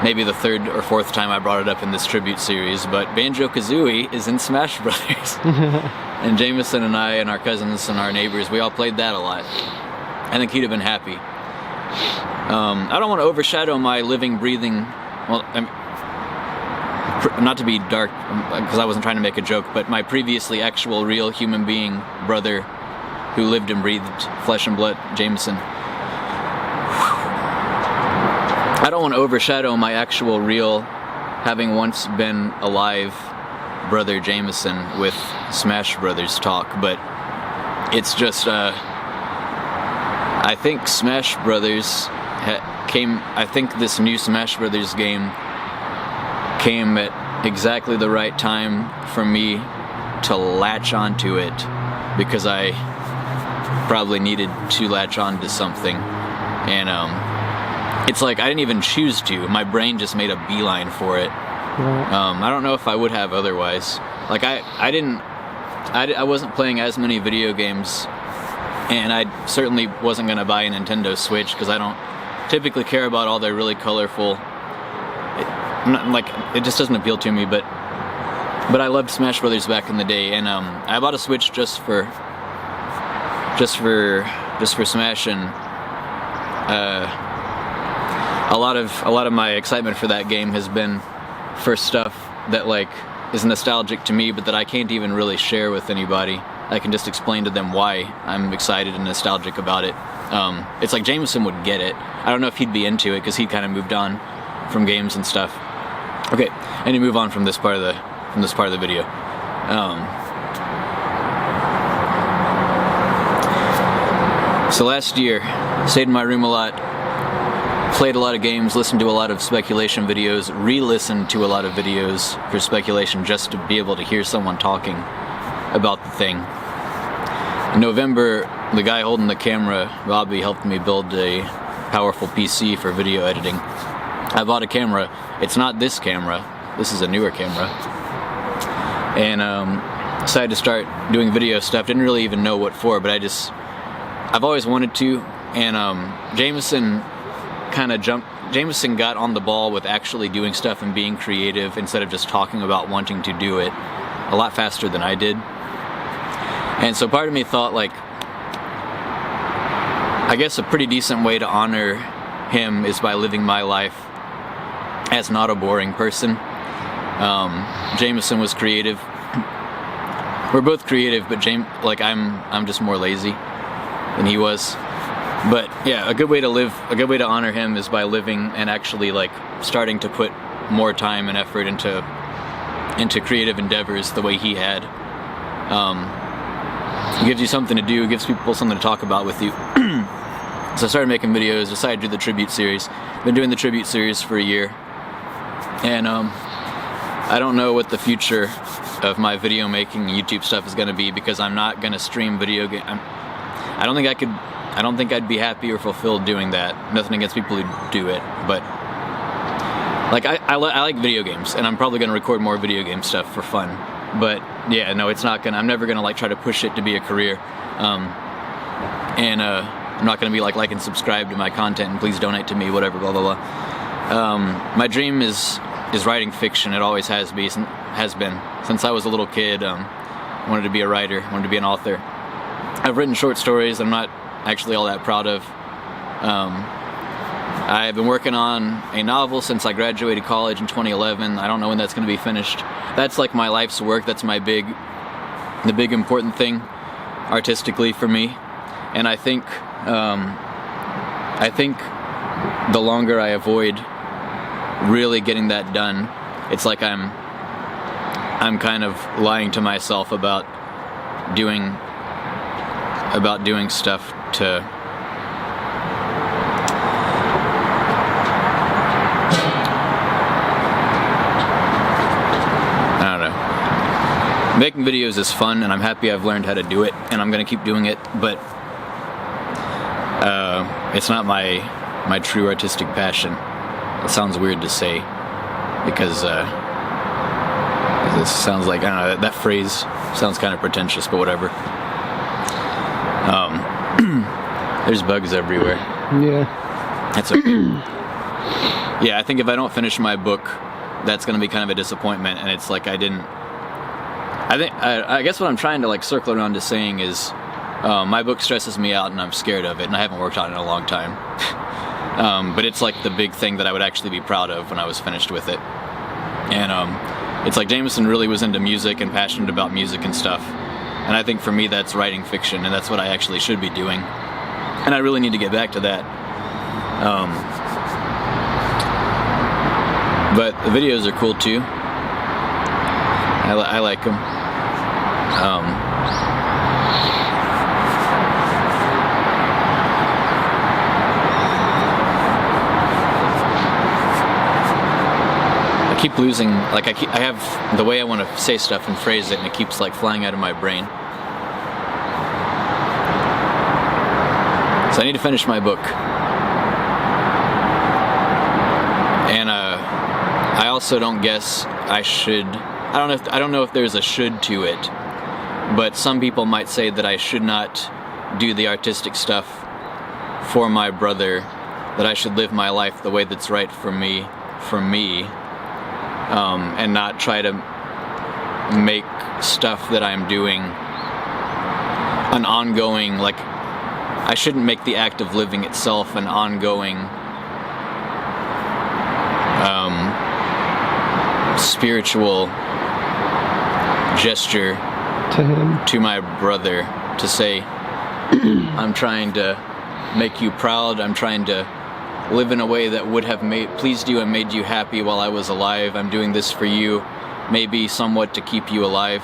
Maybe the 3rd or 4th time I brought it up in this tribute series, but Banjo-Kazooie is in Smash Brothers. And Jamison and I and our cousins and our neighbors, we all played that a lot. I think he'd have been happy. I don't want to overshadow my living, breathing, well, not to be dark, because I wasn't trying to make a joke, but my previously actual real human being brother who lived and breathed flesh and blood, Jamison. I don't want to overshadow my actual real, having once been alive brother Jamison with Smash Brothers talk, but it's just, I think Smash Brothers I think this new Smash Brothers game came at exactly the right time for me to latch onto it, because I probably needed to latch onto something. And it's like I didn't even choose to. My brain just made a beeline for it. I don't know if I would have otherwise. Like I wasn't playing as many video games, and I certainly wasn't gonna buy a Nintendo Switch because I don't typically care about all their really colorful. It just doesn't appeal to me, but I loved Smash Brothers back in the day, and I bought a Switch just for Smash, and a lot of my excitement for that game has been for stuff that like is nostalgic to me, but that I can't even really share with anybody. I can just explain to them why I'm excited and nostalgic about it. It's like Jamison would get it. I don't know if he'd be into it because he kind of moved on from games and stuff. Okay, I need to move on from this part of the video. So last year, stayed in my room a lot, played a lot of games, listened to a lot of speculation videos, re-listened to a lot of videos for speculation just to be able to hear someone talking about the thing. In November, the guy holding the camera, Robbie, helped me build a powerful PC for video editing. I bought a camera. It's not this camera. This is a newer camera. And decided to start doing video stuff. Didn't really even know what for, but I've always wanted to. And Jamison got on the ball with actually doing stuff and being creative instead of just talking about wanting to do it a lot faster than I did. And so part of me thought, like, I guess a pretty decent way to honor him is by living my life as not a boring person. Jamison was creative. We're both creative, but I'm just more lazy than he was. But yeah, a good way to honor him is by living and actually like starting to put more time and effort into creative endeavors the way he had. It gives you something to do, it gives people something to talk about with you. So I started making videos, decided to do the tribute series. Been doing the tribute series for a year. And I don't know what the future of my video making YouTube stuff is going to be, because I'm not going to stream video game. I don't think I'd be happy or fulfilled doing that. Nothing against people who do it, but like I like video games, and I'm probably going to record more video game stuff for fun. But yeah, no, I'm never going to like try to push it to be a career. And I'm not going to be like and subscribe to my content and please donate to me, whatever, blah, blah, blah. My dream is writing fiction. It always has been since I was a little kid. Wanted to be a writer, wanted to be an author. I've written short stories I'm not actually all that proud of. I've been working on a novel since I graduated college in 2011. I don't know when that's going to be finished. That's like my life's work. That's the big important thing artistically for me. And I think the longer I avoid really getting that done, it's like I'm kind of lying to myself about doing stuff to making videos is fun, and I'm happy I've learned how to do it, and I'm gonna keep doing it, but it's not my true artistic passion. It sounds weird to say, because this sounds like, I don't know, that phrase sounds kind of pretentious, but whatever. There's bugs everywhere. Yeah. That's okay. Yeah, I think if I don't finish my book, that's gonna be kind of a disappointment, and it's like I guess what I'm trying to circle around to saying is my book stresses me out and I'm scared of it, and I haven't worked on it in a long time. But it's like the big thing that I would actually be proud of when I was finished with it. And it's like Jamison really was into music and passionate about music and stuff. And I think for me that's writing fiction, and that's what I actually should be doing. And I really need to get back to that. But the videos are cool too. I like them. I keep losing, I have the way I want to say stuff and phrase it, and it keeps flying out of my brain. So I need to finish my book. And I also don't guess I should. I don't know if there's a should to it, but some people might say that I should not do the artistic stuff for my brother, that I should live my life the way that's right for me, and not try to make stuff that I'm doing an ongoing, I shouldn't make the act of living itself an ongoing spiritual gesture to him, to my brother, to say, I'm trying to make you proud, I'm trying to live in a way that would have pleased you and made you happy while I was alive. I'm doing this for you, maybe somewhat to keep you alive.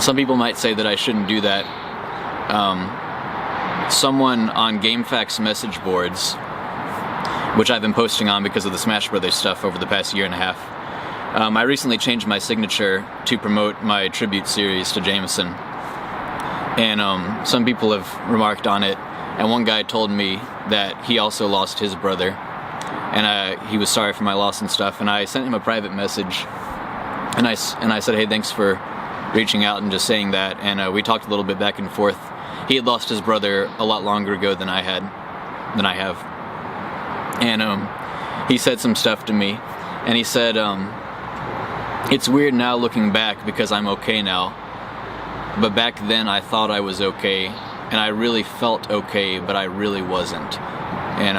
Some people might say that I shouldn't do that. Someone on GameFAQs message boards, which I've been posting on because of the Smash Brothers stuff over the past year and a half, I recently changed my signature to promote my tribute series to Jamison, and some people have remarked on it, and one guy told me that he also lost his brother, and he was sorry for my loss and stuff, and I sent him a private message, and I said, hey, thanks for reaching out and just saying that, and we talked a little bit back and forth. He had lost his brother a lot longer ago than I have, and he said some stuff to me, and he said, it's weird now looking back because I'm okay now, but back then I thought I was okay, and I really felt okay, but I really wasn't. And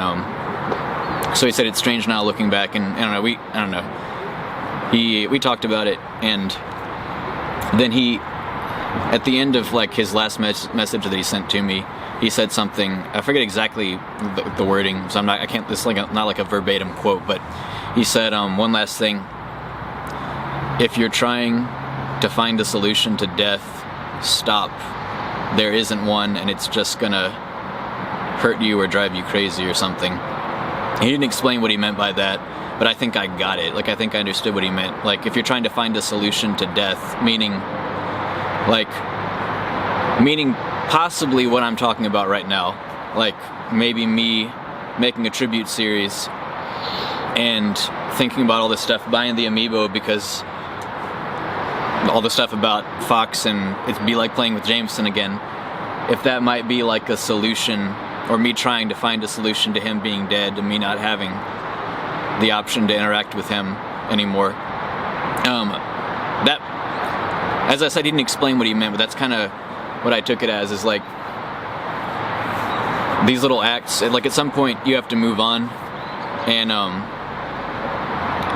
so he said it's strange now looking back, and we talked about it, and then he, at the end of his last message that he sent to me, he said something, I forget exactly the wording, so this is not like a verbatim quote, but he said, one last thing, if you're trying to find a solution to death, stop. There isn't one, and it's just gonna hurt you or drive you crazy or something. He didn't explain what he meant by that, but I think I got it. I think I understood what he meant. If you're trying to find a solution to death, meaning possibly what I'm talking about right now. Maybe me making a tribute series and thinking about all this stuff, buying the amiibo because all the stuff about Fox and it'd be like playing with Jamison again. If that might be a solution or me trying to find a solution to him being dead, to me not having the option to interact with him anymore. That, as I said, he didn't explain what he meant, but that's kind of what I took it as, is like these little acts, like at some point you have to move on, and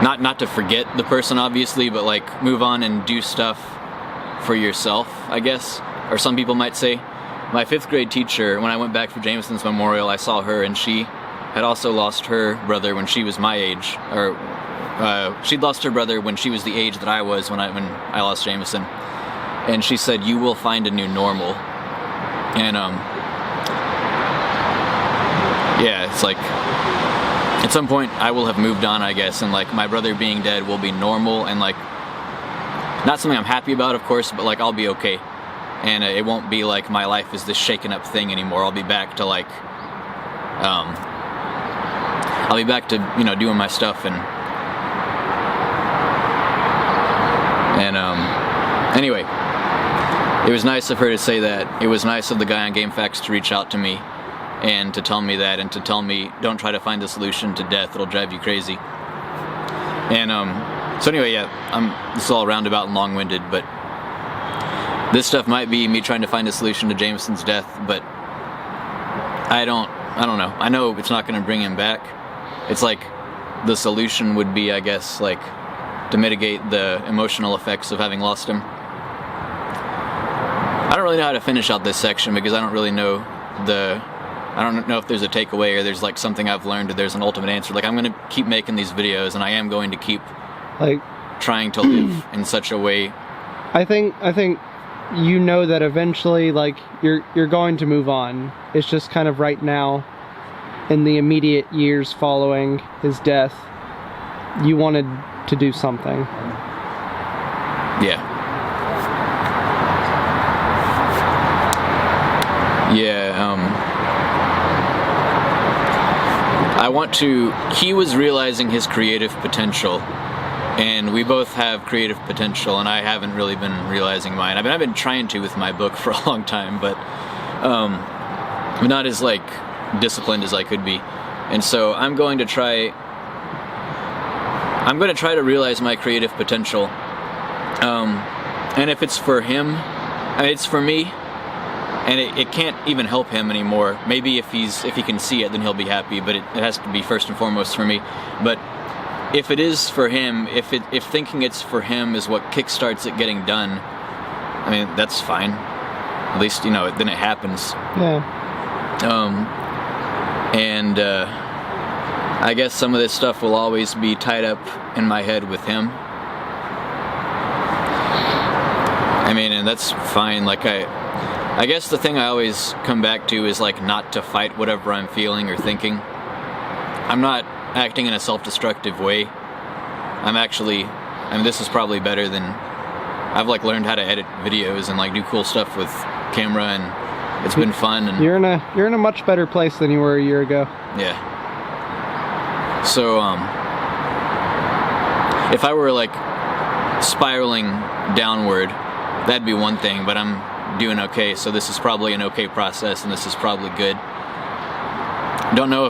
not to forget the person obviously, but like move on and do stuff for yourself, I guess, or some people might say. My 5th grade teacher, when I went back for Jamison's memorial, I saw her, and she had also lost her brother when she was my age, or she'd lost her brother when she was the age that I was when I lost Jamison, and she said, "You will find a new normal." And yeah, it's like at some point I will have moved on, I guess, and like my brother being dead will be normal, and like not something I'm happy about, of course, but like I'll be okay, and it won't be like my life is this shaken up thing anymore. I'll be back to like I'll be back to, you know, doing my stuff, and anyway, it was nice of her to say that. It was nice of the guy on GameFAQs to reach out to me and to tell me that, and to tell me, don't try to find a solution to death, it'll drive you crazy. And so anyway, yeah, this is all roundabout and long-winded, but this stuff might be me trying to find a solution to Jamison's death, but I don't know. I know it's not going to bring him back. It's like the solution would be, I guess, like to mitigate the emotional effects of having lost him. I don't really know how to finish out this section because I don't really know I don't know if there's a takeaway or there's like something I've learned or there's an ultimate answer. Like, I'm going to keep making these videos, and I am going to keep like trying to live in such a way. I think you know that eventually, like, you're going to move on. It's just kind of right now, in the immediate years following his death, you wanted to do something. Yeah. I want to... He was realizing his creative potential, and we both have creative potential, and I haven't really been realizing mine. I mean, I've been trying to with my book for a long time, but not as, like, disciplined as I could be. And so I'm going to try to realize my creative potential. And if it's for him, I mean, it's for me, and it can't even help him anymore. Maybe if he can see it, then he'll be happy, but it has to be first and foremost for me. But if it is for him, if thinking it's for him is what kickstarts it getting done, I mean, that's fine. At least, you know, then it happens. Yeah. And I guess some of this stuff will always be tied up in my head with him. I mean, and that's fine. Like, I guess the thing I always come back to is, like, not to fight whatever I'm feeling or thinking. I'm not acting in a self-destructive way. I mean, this is probably better than... I've, like, learned how to edit videos and, like, do cool stuff with camera, and it's been fun. And you're in a much better place than you were a year ago. Yeah. So, if I were, like, spiraling downward, that'd be one thing, but I'm doing okay, so this is probably an okay process, and this is probably good. Don't know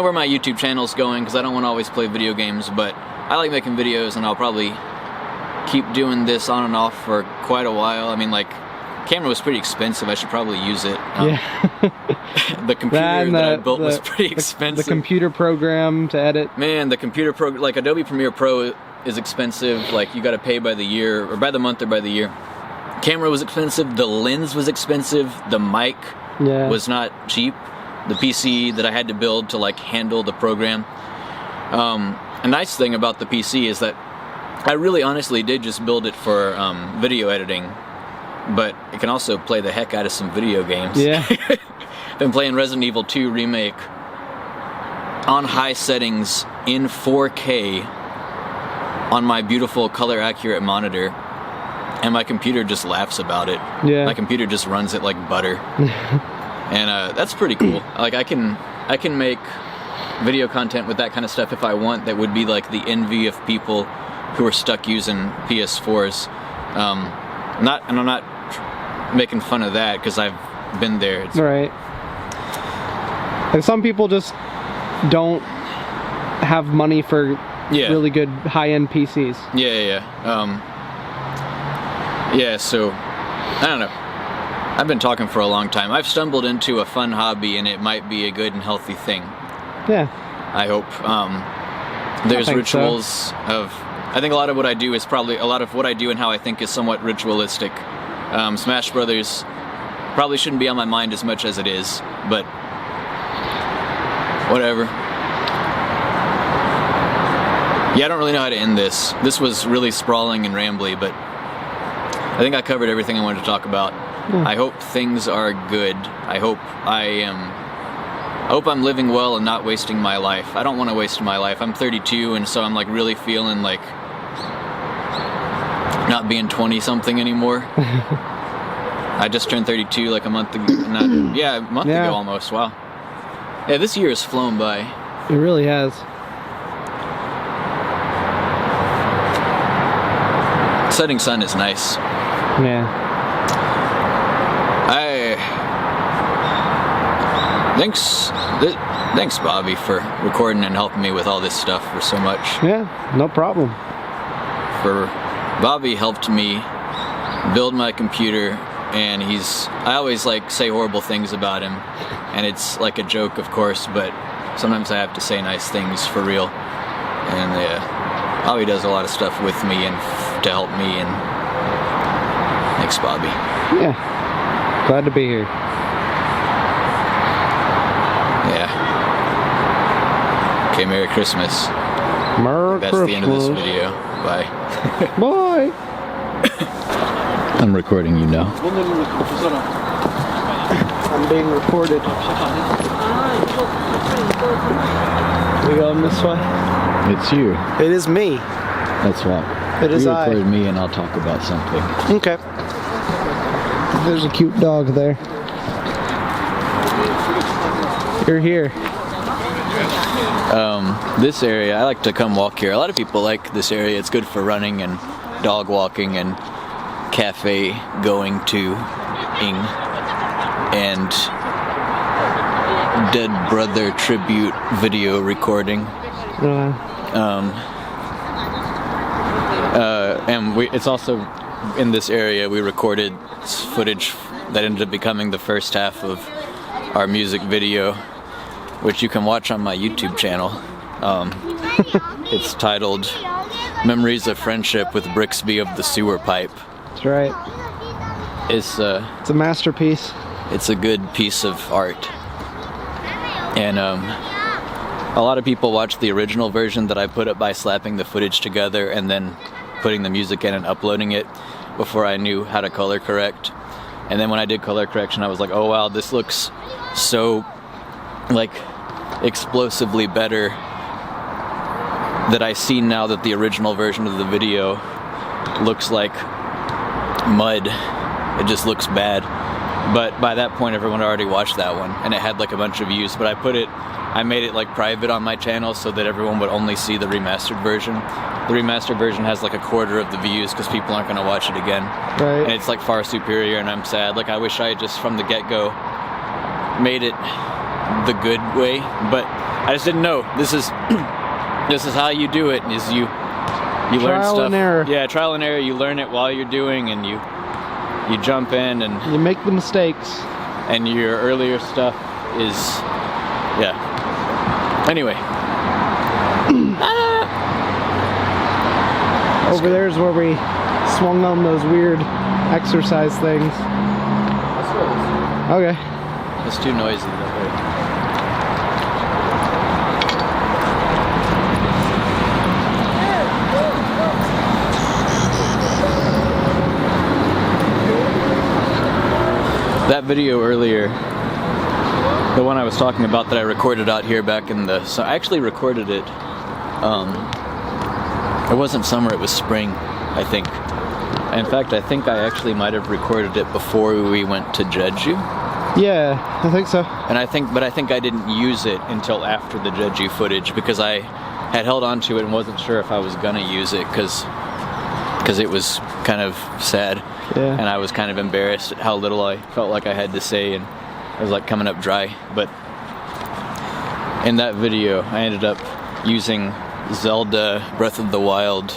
where my YouTube channel's going, because I don't want to always play video games, but I like making videos, and I'll probably keep doing this on and off for quite a while. I mean, like, camera was pretty expensive. I should probably use it. Yeah. The computer that I built was pretty expensive. The computer program to edit. Man, the computer program, like Adobe Premiere Pro is expensive. Like, you got to pay by the year, or by the month, or by the year. Camera was expensive. The lens was expensive. The mic was not cheap. The PC that I had to build to, like, handle the program. A nice thing about the PC is that I really honestly did just build it for video editing, but it can also play the heck out of some video games. Yeah. Been playing Resident Evil 2 Remake on high settings in 4K on my beautiful color accurate monitor, and my computer just laughs about it. Yeah. My computer just runs it like butter. And that's pretty cool. Like, I can make video content with that kind of stuff if I want. That would be like the envy of people who are stuck using PS4s. I'm not making fun of that, because I've been there. Right. And some people just don't have money for really good high-end PCs. Yeah, so, I don't know. I've been talking for a long time. I've stumbled into a fun hobby, and it might be a good and healthy thing. Yeah. I hope. There's rituals of... I think a lot of what I do is probably... A lot of what I do and how I think is somewhat ritualistic. Smash Brothers probably shouldn't be on my mind as much as it is, but... Whatever. Yeah, I don't really know how to end this. This was really sprawling and rambly, but... I think I covered everything I wanted to talk about. I hope things are good. I hope I'm living well and not wasting my life. I don't want to waste my life. I'm 32, and so I'm like really feeling like not being 20-something anymore. I just turned 32 like a month ago. A month ago almost. Wow. Yeah, this year has flown by. It really has. Setting sun is nice. Yeah. Thanks, Bobby, for recording and helping me with all this stuff for so much. Yeah, no problem. Bobby helped me build my computer, and I always like say horrible things about him, and it's like a joke, of course, but sometimes I have to say nice things for real. And Bobby does a lot of stuff with me and to help me, and thanks, Bobby. Yeah, glad to be here. Yeah. Okay, Merry Christmas. Merry That's Christmas. the end of this video. Bye. Bye. I'm recording you now. I'm being recorded. We going this way? It's you. It is me. That's right. It is I. You record me and I'll talk about something. Okay. There's a cute dog there. You're here. This area, I like to come walk here. A lot of people like this area. It's good for running and dog walking and cafe going to and dead brother tribute video recording. It's also in this area we recorded footage that ended up becoming the first half of our music video, which you can watch on my YouTube channel. It's titled Memories of Friendship with Brixby of the Sewer Pipe. That's right. It's a masterpiece. It's a good piece of art. And a lot of people watch the original version that I put up by slapping the footage together and then putting the music in and uploading it before I knew how to color correct. And then when I did color correction, I was like, oh wow, this looks so like explosively better that I see now that the original version of the video looks like mud. It just looks bad. But by that point, everyone already watched that one, and it had like a bunch of views. But I made it like private on my channel so that everyone would only see the remastered version. The remastered version has like a quarter of the views because people aren't going to watch it again. Right. And it's like far superior, and I'm sad. Like I wish I had just from the get-go made it the good way, but I just didn't know. This is how you do it. Is you learn stuff. Trial and error. Yeah, trial and error. You learn it while you're doing, and you jump in and you make the mistakes. And your earlier stuff is, yeah. Anyway. Over there's where we swung on those weird exercise things. Okay. It's too noisy that way. That video earlier, the one I was talking about that I recorded out here back in so I actually recorded it, it wasn't summer, it was spring, I think. In fact, I think I actually might have recorded it before we went to Jeju. Yeah, I think so. And I think I didn't use it until after the Jeju footage because I had held on to it and wasn't sure if I was gonna use it because it was kind of sad. Yeah. And I was kind of embarrassed at how little I felt like I had to say, and I was like coming up dry. But in that video, I ended up using Zelda Breath of the Wild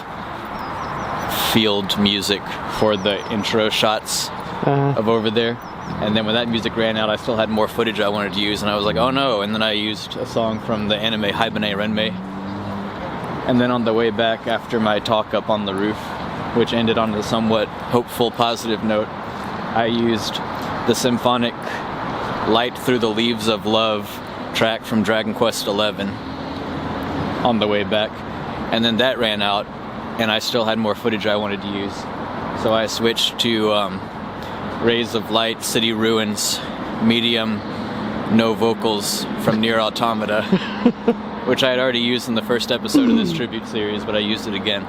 field music for the intro shots of over there. And then when that music ran out, I still had more footage I wanted to use, and I was like, oh no. And then I used a song from the anime Haibane Renmei. And then on the way back, after my talk up on the roof, which ended on a somewhat hopeful, positive note, I used the symphonic Light Through the Leaves of Love track from Dragon Quest XI on the way back. And then that ran out, and I still had more footage I wanted to use. So I switched to Rays of Light, City Ruins, medium, no vocals from Nier Automata, which I had already used in the first episode of this tribute series, but I used it again.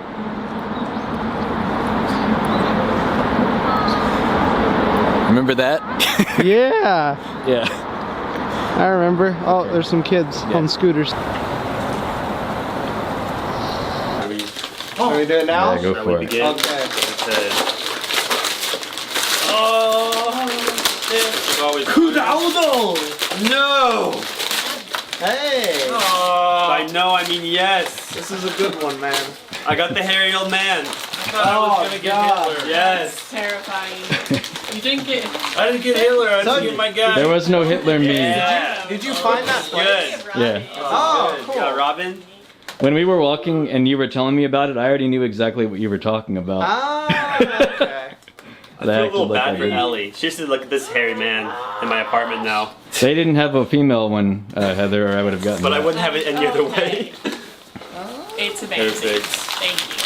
Remember that? Yeah. Yeah. I remember. Oh, there's some kids on scooters. Are we doing it now? Yeah, go for it. Okay. Kuraudo! No! Hey! By no, I mean yes. This is a good one, man. I got the hairy old man. I thought I was gonna get Hitler. Yes. That's terrifying. You didn't get. I didn't get Hitler. I didn't get my guy. There was no Hitler meme. Yeah. Did you find that place? Good. Yeah. Oh, Good. cool. Yeah, Robin. When we were walking and you were telling me about it, I already knew exactly what you were talking about. Ah, okay. I feel a little bad for Ellie. She used to look at this hairy man in my apartment now. They didn't have a female one, Heather, or I would have gotten But that. I wouldn't have it any other way. It's amazing. Perfect. Thank you.